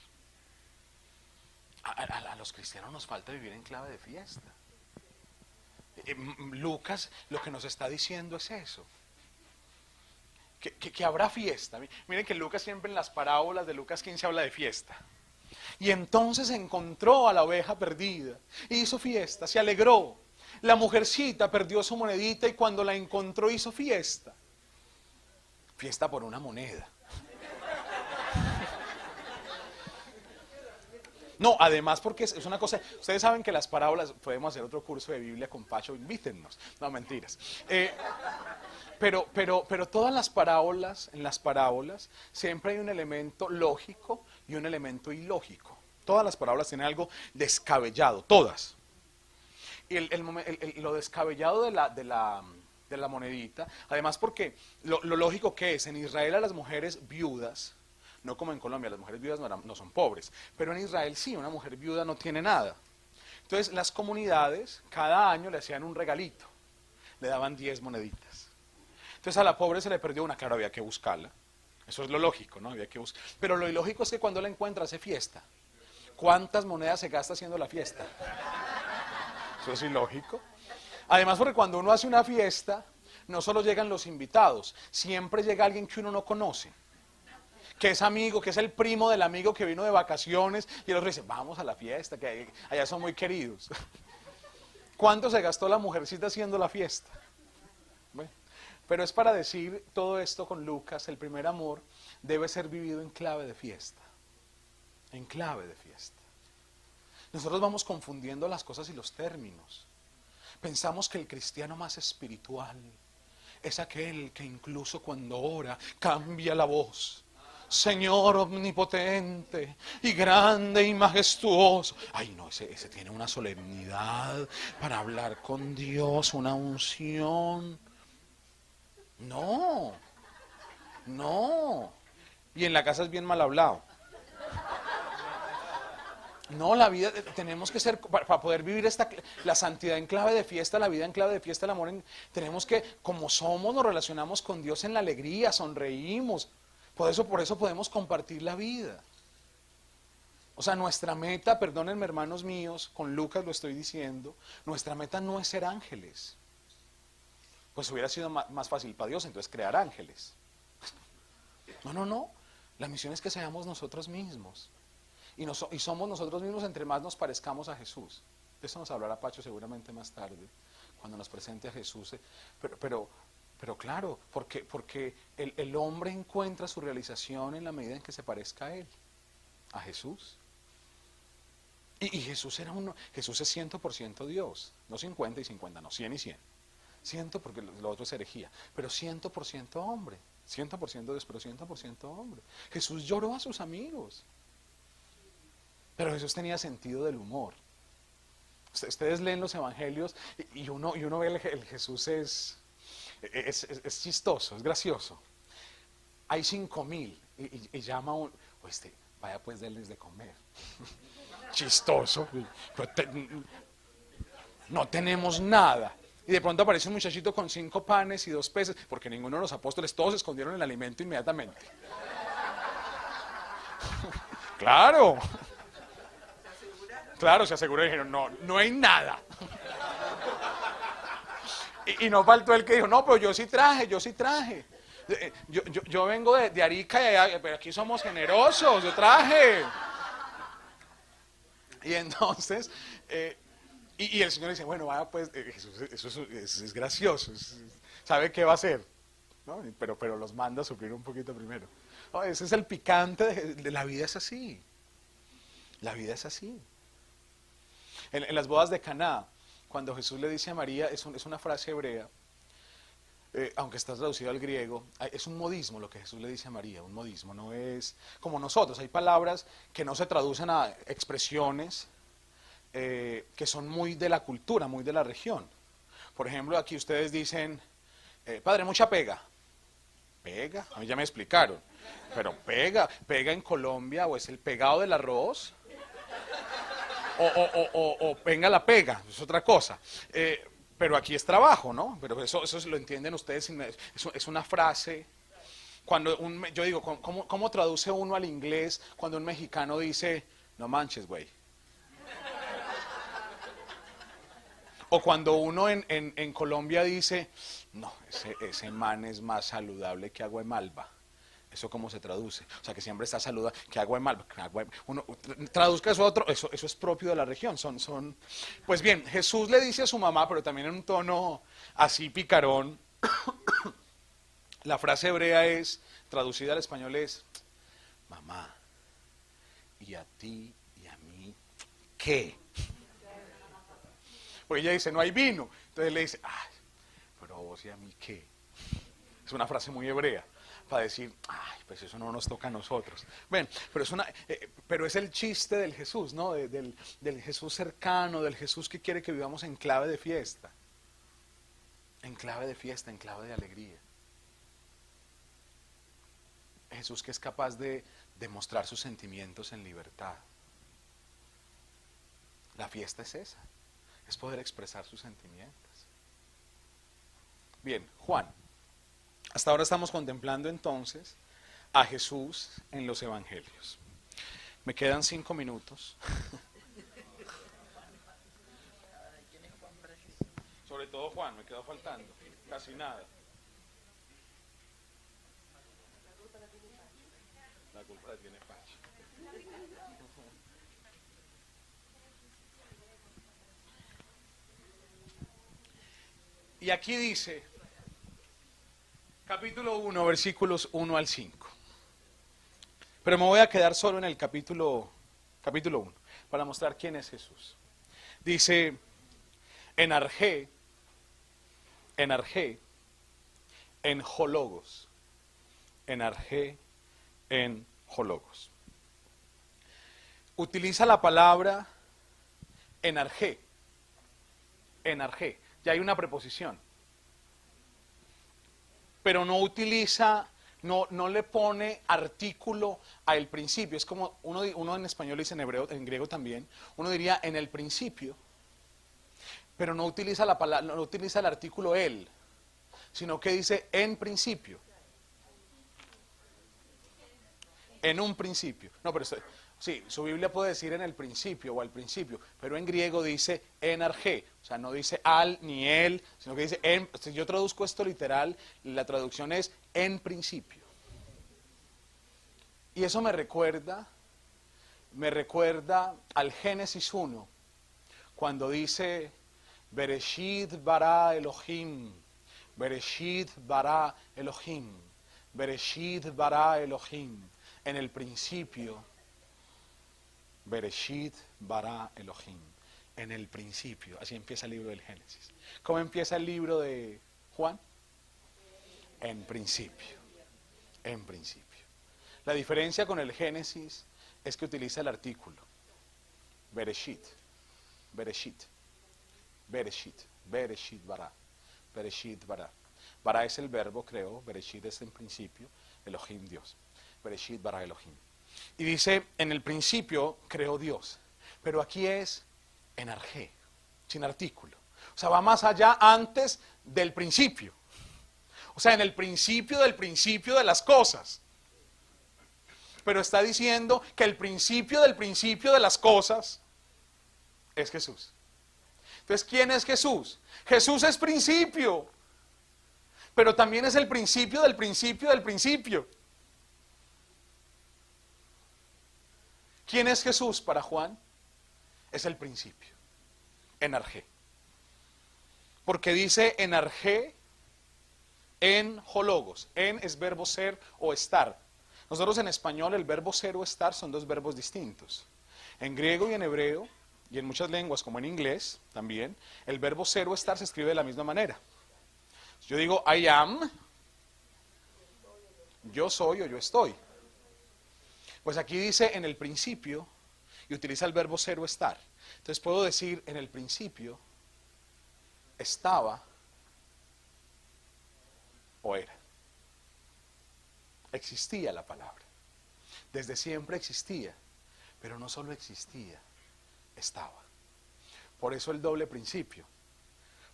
A los cristianos nos falta vivir en clave de fiesta. Lucas lo que nos está diciendo es eso. Que habrá fiesta. Miren que Lucas siempre en las parábolas de Lucas 15 habla de fiesta. Y entonces encontró a la oveja perdida, hizo fiesta, se alegró. La mujercita perdió su monedita y cuando la encontró hizo fiesta. Fiesta por una moneda. No, además porque es una cosa, ustedes saben que las parábolas, podemos hacer otro curso de Biblia con Pacho, invítennos. No, mentiras. Pero todas las parábolas, en las parábolas, siempre hay un elemento lógico y un elemento ilógico. Todas las parábolas tienen algo descabellado, todas. Y lo descabellado de la monedita, además porque lo lógico que es, en Israel a las mujeres viudas, no como en Colombia, las mujeres viudas no son pobres, pero en Israel sí, una mujer viuda no tiene nada. Entonces las comunidades cada año le hacían un regalito, le daban 10 moneditas. Entonces a la pobre se le perdió una, claro, había que buscarla. Eso es lo lógico, ¿no? Había que buscar. Pero lo ilógico es que cuando la encuentra hace fiesta. ¿Cuántas monedas se gasta haciendo la fiesta? Eso es ilógico. Además porque cuando uno hace una fiesta, no solo llegan los invitados, siempre llega alguien que uno no conoce. Que es amigo, que es el primo del amigo que vino de vacaciones y el otro dice: vamos a la fiesta, que allá son muy queridos. ¿Cuánto se gastó la mujercita haciendo la fiesta? Bueno, pero es para decir todo esto con Lucas: el primer amor debe ser vivido en clave de fiesta. En clave de fiesta. Nosotros vamos confundiendo las cosas y los términos. Pensamos que el cristiano más espiritual es aquel que incluso cuando ora cambia la voz. Señor omnipotente y grande y majestuoso. Ay no, ese tiene una solemnidad para hablar con Dios, una unción. No, no. Y en la casa es bien mal hablado. No, la vida, tenemos que ser, para poder vivir la santidad en clave de fiesta, la vida en clave de fiesta, el amor, tenemos que, como somos, nos relacionamos con Dios en la alegría, sonreímos. Por eso podemos compartir la vida. O sea, nuestra meta, perdónenme hermanos míos, con Lucas lo estoy diciendo, nuestra meta no es ser ángeles. Pues hubiera sido más fácil para Dios, entonces crear ángeles. No. La misión es que seamos nosotros mismos. Y somos nosotros mismos entre más nos parezcamos a Jesús. De eso nos hablará Pacho seguramente más tarde, cuando nos presente a Jesús. Pero claro, porque el hombre encuentra su realización en la medida en que se parezca a Él, a Jesús. Y Jesús Jesús es 100% Dios, no 50 y 50, no, 100 y 100. 100 porque lo otro es herejía, pero 100% hombre, 100% Dios, pero 100% hombre. Jesús lloró a sus amigos, pero Jesús tenía sentido del humor. Ustedes leen los evangelios y uno ve el Jesús es chistoso, es gracioso. Hay 5,000 y llama a un, vaya pues denles de comer. Chistoso. No tenemos nada. Y de pronto aparece un muchachito con 5 panes y 2 peces, porque ninguno de los apóstoles, todos escondieron el alimento inmediatamente. Claro. Claro, se aseguró y dijeron, no hay nada. Y no faltó el que dijo, no, pero yo sí traje. Yo vengo de Arica, pero aquí somos generosos, yo traje. Y entonces, y el Señor dice, bueno, vaya pues, Jesús, eso es gracioso, sabe qué va a hacer, ¿no? Pero los manda a sufrir un poquito primero. Oh, ese es el picante de la vida, es así. La vida es así. En las bodas de Caná, cuando Jesús le dice a María, es una frase hebrea, aunque está traducido al griego, es un modismo lo que Jesús le dice a María, un modismo, no es como nosotros, hay palabras que no se traducen a expresiones que son muy de la cultura, muy de la región. Por ejemplo, aquí ustedes dicen, padre, mucha pega. ¿Pega? A mí ya me explicaron, pero pega en Colombia o es el pegado del arroz, o venga la pega, es otra cosa. Pero aquí es trabajo, ¿no? Pero eso lo entienden ustedes, es una frase. Cuando yo digo, ¿cómo traduce uno al inglés cuando un mexicano dice, no manches, güey? O cuando uno en Colombia dice, no, ese man es más saludable que agua de Malva. ¿Eso cómo se traduce? O sea, que siempre está saludable, que agua de Malva. Uno traduzca eso a otro, eso es propio de la región. Pues bien, Jesús le dice a su mamá, pero también en un tono así picarón. La frase hebrea traducida al español es, mamá, ¿y a ti y a mí qué? Porque ella dice, no hay vino. Entonces le dice, ay, pero a vos y a mí qué. Es una frase muy hebrea para decir, ay, pues eso no nos toca a nosotros. Bueno, pero es el chiste del Jesús, ¿no? Del Jesús cercano, del Jesús que quiere que vivamos en clave de fiesta. En clave de fiesta, en clave de alegría. Jesús que es capaz de demostrar sus sentimientos en libertad. La fiesta es esa, es poder expresar sus sentimientos. Bien, Juan. Hasta ahora estamos contemplando entonces a Jesús en los evangelios. Me quedan 5 minutos. Sobre todo Juan, me quedó faltando, casi nada. La culpa la tiene Pachi. Y aquí dice, capítulo 1, versículos 1 al 5. Pero me voy a quedar solo en el capítulo 1, para mostrar quién es Jesús. Dice, en arjé, en jologos, en arjé, en jologos. Utiliza la palabra en arjé, ya hay una preposición. Pero no utiliza, no le pone artículo al principio. Es como uno en español dice, en griego también, uno diría en el principio, pero no utiliza la palabra, no utiliza el artículo el, sino que dice en principio. En un principio. No, pero sí, su Biblia puede decir en el principio o al principio, pero en griego dice en arjé, o sea, no dice al ni el, sino que dice en. Si yo traduzco esto literal, la traducción es en principio. Y eso me recuerda al Génesis 1, cuando dice Bereshit bara Elohim. Bereshit bara Elohim. Bereshit bara Elohim. En el principio. Bereshit bara Elohim. En el principio. Así empieza el libro del Génesis. ¿Cómo empieza el libro de Juan? En principio. En principio. La diferencia con el Génesis es que utiliza el artículo. Bereshit. Bereshit. Bereshit. Bereshit bara. Bereshit bara. Bara es el verbo, creo. Bereshit es en principio. Elohim, Dios. Bereshit bara Elohim. Y dice, en el principio creó Dios. Pero aquí es en arjé, sin artículo. O sea, va más allá antes del principio. O sea, en el principio del principio de las cosas. Pero está diciendo que el principio del principio de las cosas es Jesús. Entonces, ¿quién es Jesús? Jesús es principio. Pero también es el principio del principio del principio. ¿Quién es Jesús para Juan? Es el principio. Enarjé. Porque dice enarjé en hologos. En es verbo ser o estar. Nosotros en español el verbo ser o estar son dos verbos distintos. En griego y en hebreo, y en muchas lenguas como en inglés también, el verbo ser o estar se escribe de la misma manera. Yo digo I am, yo soy o yo estoy. Pues aquí dice en el principio y utiliza el verbo ser o estar. Entonces puedo decir en el principio estaba o era. Existía la palabra. Desde siempre existía, pero no solo existía, estaba. Por eso el doble principio.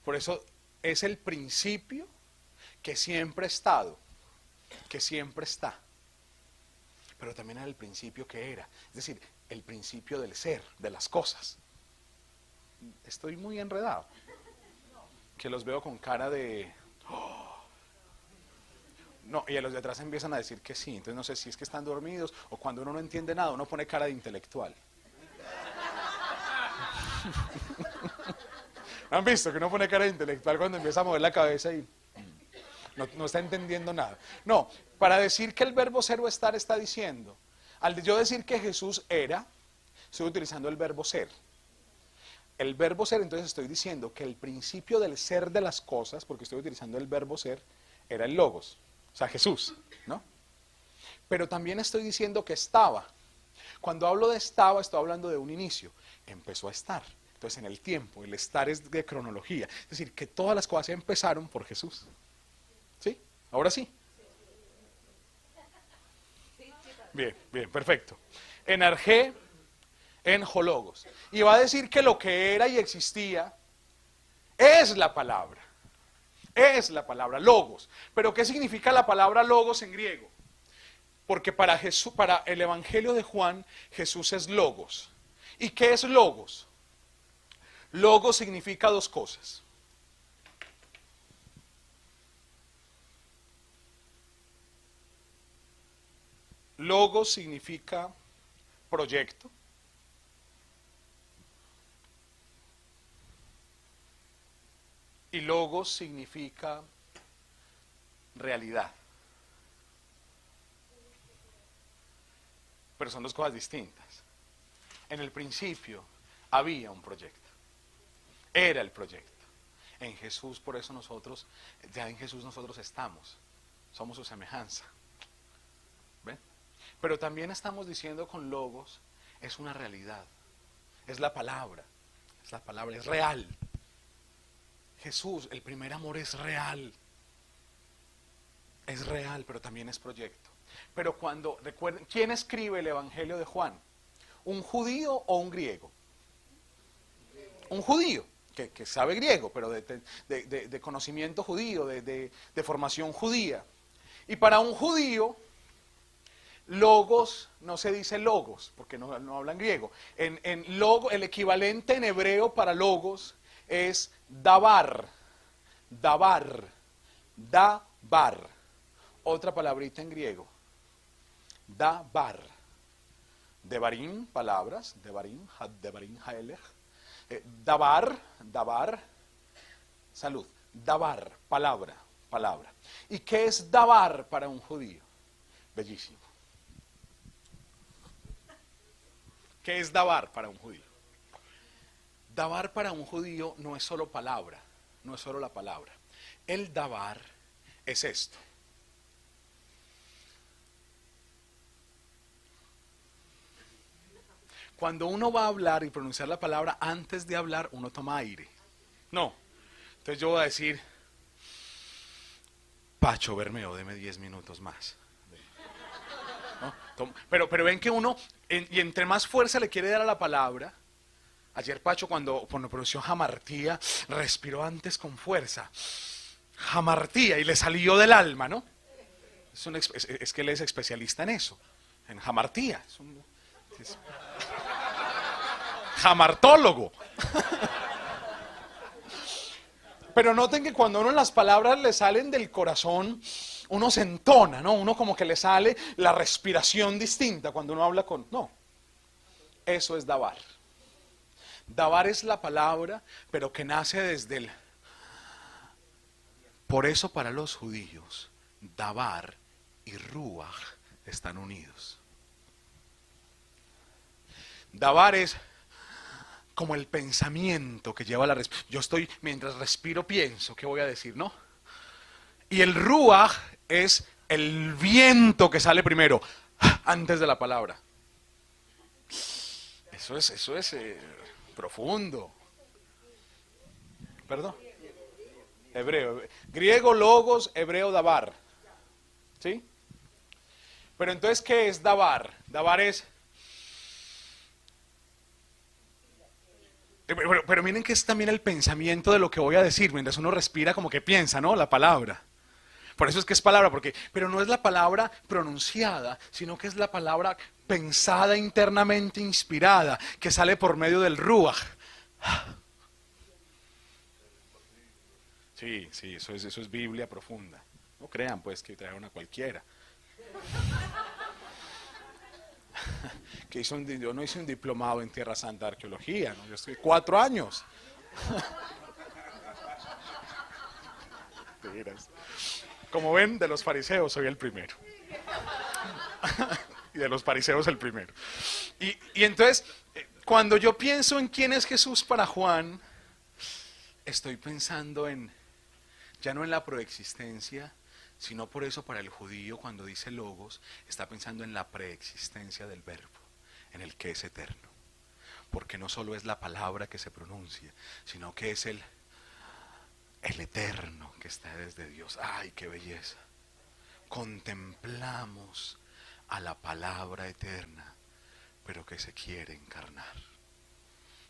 Por eso es el principio que siempre ha estado, que siempre está. Pero también era el principio que era, es decir, el principio del ser, de las cosas. Estoy muy enredado, que los veo con cara de... ¡oh! No, y a los de atrás empiezan a decir que sí, entonces no sé si es que están dormidos o cuando uno no entiende nada, uno pone cara de intelectual. ¿Han visto que uno pone cara de intelectual cuando empieza a mover la cabeza y... no está entendiendo nada? No, para decir que el verbo ser o estar está diciendo, al yo decir que Jesús era, estoy utilizando el verbo ser. El verbo ser, entonces estoy diciendo que el principio del ser de las cosas, porque estoy utilizando el verbo ser, era el logos, o sea Jesús, ¿no? Pero también estoy diciendo que estaba. Cuando hablo de estaba, estoy hablando de un inicio, empezó a estar. Entonces en el tiempo, el estar es de cronología, es decir, que todas las cosas empezaron por Jesús. ¿Sí? ¿Ahora sí? Bien, bien, perfecto. Enarjé en hologos. Y va a decir que lo que era y existía es la palabra. Es la palabra, logos. Pero ¿qué significa la palabra logos en griego? Porque para Jesús, para el Evangelio de Juan, Jesús es logos. ¿Y qué es logos? Logos significa dos cosas. Logos significa proyecto. Y logos significa realidad. Pero son dos cosas distintas. En el principio había un proyecto. Era el proyecto. En Jesús, por eso nosotros, ya en Jesús nosotros estamos. Somos su semejanza. ¿Ven? Pero también estamos diciendo con logos, es una realidad. Es la palabra. Es la palabra, es real. Jesús, el primer amor es real. Es real, pero también es proyecto. Pero cuando, recuerden, ¿quién escribe el Evangelio de Juan? ¿Un judío o un griego? Un judío, que sabe griego, pero de conocimiento judío, de formación judía. Y para un judío, logos, no se dice logos, porque no hablan griego. En logo, el equivalente en hebreo para logos es dabar, dabar, dabar. Otra palabrita en griego, dabar. Devarim, palabras, devarim, haelech. Dabar, dabar, Salud. Dabar, palabra, palabra. ¿Y qué es dabar para un judío? Bellísimo. ¿Qué es dabar para un judío? Dabar para un judío no es solo palabra, no es solo la palabra. El dabar es esto. Cuando uno va a hablar y pronunciar la palabra, antes de hablar, uno toma aire. No. Entonces yo voy a decir, Pacho Bermeo, deme 10 minutos más. ¿No? Pero ven que uno, y entre más fuerza le quiere dar a la palabra, ayer Pacho cuando pronunció jamartía, respiró antes con fuerza. Jamartía, y le salió del alma, ¿no? Es que él es especialista en eso, en jamartía. Es jamartólogo. Pero noten que cuando uno las palabras le salen del corazón, uno se entona, ¿no? Uno como que le sale la respiración distinta cuando uno habla con... No, eso es dabar. Dabar es la palabra, pero que nace desde el... Por eso para los judíos, dabar y ruaj están unidos. Dabar es como el pensamiento que lleva la respiración. Yo estoy, mientras respiro, pienso, ¿qué voy a decir, no? Y el ruaj es el viento que sale primero, antes de la palabra. Eso es profundo. ¿Perdón? Hebreo. Griego, logos, hebreo, dabar. ¿Sí? Pero entonces, ¿qué es dabar? Dabar es... Pero miren que es también el pensamiento de lo que voy a decir. Mientras uno respira, como que piensa, ¿no? La palabra. Por eso es que es palabra, pero no es la palabra pronunciada, sino que es la palabra pensada internamente, inspirada, que sale por medio del ruaj. Sí, eso es Biblia profunda. No crean pues que trajeron a cualquiera. Yo no hice un diplomado en Tierra Santa de Arqueología, ¿no? Yo estoy 4 años. Como ven, de los fariseos soy el primero. Y de los fariseos el primero. Y entonces, cuando yo pienso en quién es Jesús para Juan, estoy pensando en, ya no en la proexistencia, sino por eso para el judío cuando dice logos, está pensando en la preexistencia del verbo, en el que es eterno. Porque no solo es la palabra que se pronuncia, sino que es el eterno que está desde Dios. ¡Ay, qué belleza! Contemplamos a la palabra eterna, pero que se quiere encarnar.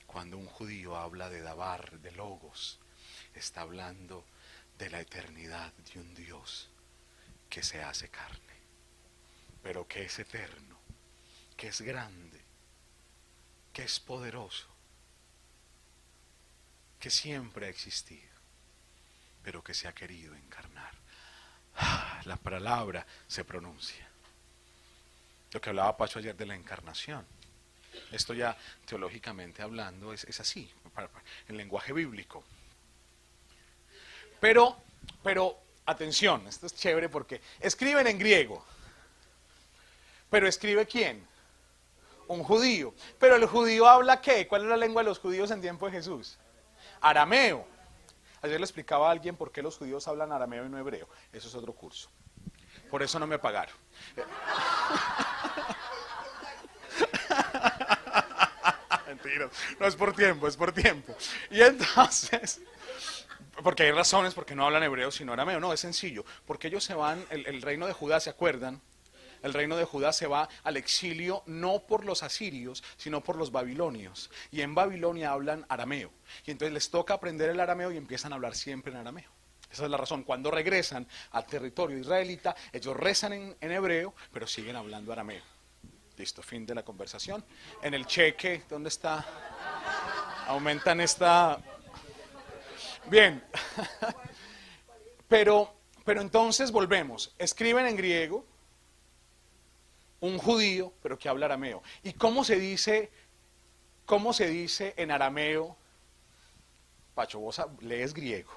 Cuando un judío habla de dabar, de logos, está hablando de la eternidad de un Dios que se hace carne, pero que es eterno, que es grande, que es poderoso, que siempre ha existido, pero que se ha querido encarnar. La palabra se pronuncia. Lo que hablaba Pacho ayer de la encarnación. Esto ya teológicamente hablando es así, en lenguaje bíblico. Pero, atención, esto es chévere porque escriben en griego. Pero ¿escribe quién? Un judío. Pero el judío habla ¿qué? ¿Cuál es la lengua de los judíos en tiempo de Jesús? Arameo. Ayer le explicaba a alguien por qué los judíos hablan arameo y no hebreo. Eso es otro curso. Por eso no me pagaron. Mentira. No es por tiempo, es por tiempo. Y entonces... Porque hay razones porque no hablan hebreo sino arameo. No, es sencillo. Porque ellos se van, el reino de Judá, ¿se acuerdan? El reino de Judá se va al exilio no por los asirios, sino por los babilonios. Y en Babilonia hablan arameo. Y entonces les toca aprender el arameo y empiezan a hablar siempre en arameo. Esa es la razón. Cuando regresan al territorio israelita, ellos rezan en hebreo, pero siguen hablando arameo. Listo, fin de la conversación. En el cheque, ¿dónde está? Aumentan esta... Bien, pero entonces volvemos, escriben en griego, un judío, pero que habla arameo. ¿Y cómo se dice en arameo? Pacho, vos lees griego.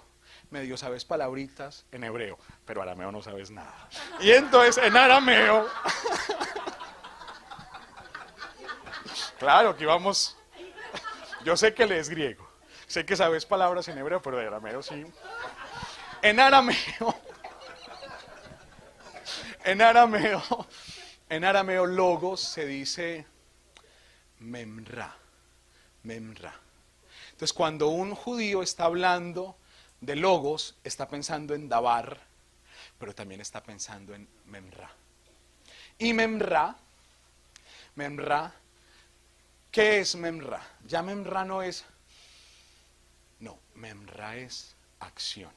medio sabes palabritas en hebreo, pero arameo no sabes nada. Y entonces en arameo, claro que íbamos, yo sé que lees griego, sé que sabes palabras en hebreo, pero de arameo sí. En arameo, en arameo logos se dice memra, memra. Entonces cuando un judío está hablando de logos, está pensando en dabar, pero también está pensando en memra. Y memra, ¿qué es memra? Ya memra no es, no, memra es acción.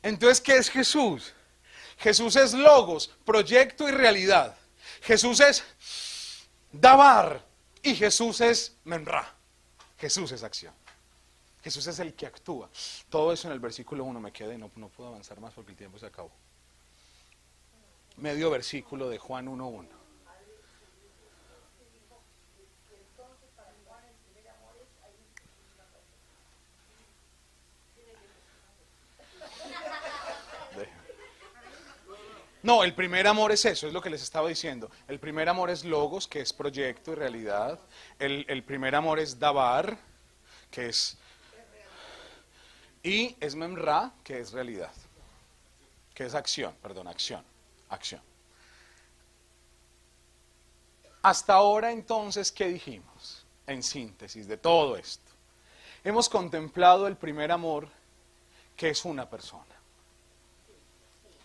Entonces, ¿qué es Jesús? Jesús es logos, proyecto y realidad. Jesús es dabar y Jesús es memra. Jesús es acción. Jesús es el que actúa. Todo eso en el versículo 1 me queda y no puedo avanzar más porque el tiempo se acabó. Medio versículo de Juan 1:1. No, el primer amor es eso, es lo que les estaba diciendo. El primer amor es logos, que es proyecto y realidad. El primer amor es dabar, que es... Y es memra, que es realidad. Que es acción, perdón, acción. Hasta ahora entonces, ¿qué dijimos? En síntesis de todo esto. Hemos contemplado el primer amor, que es una persona.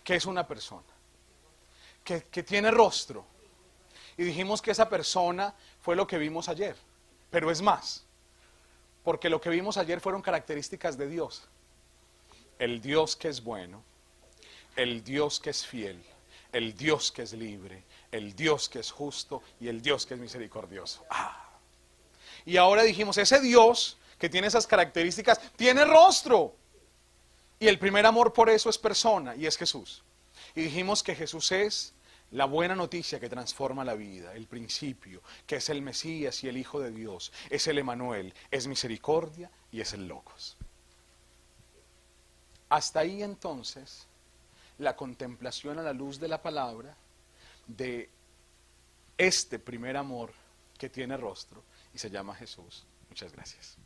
Que es una persona. Que tiene rostro. Y dijimos que esa persona fue lo que vimos ayer. Pero es más. Porque lo que vimos ayer fueron características de Dios. El Dios que es bueno. El Dios que es fiel. El Dios que es libre. El Dios que es justo. Y el Dios que es misericordioso. Y ahora dijimos, ese Dios que tiene esas características, tiene rostro. Y el primer amor por eso es persona. Y es Jesús. Y dijimos que Jesús es la buena noticia que transforma la vida, el principio, que es el Mesías y el Hijo de Dios, es el Emanuel, es misericordia y es el Logos. Hasta ahí entonces, la contemplación a la luz de la palabra de este primer amor que tiene rostro y se llama Jesús. Muchas gracias.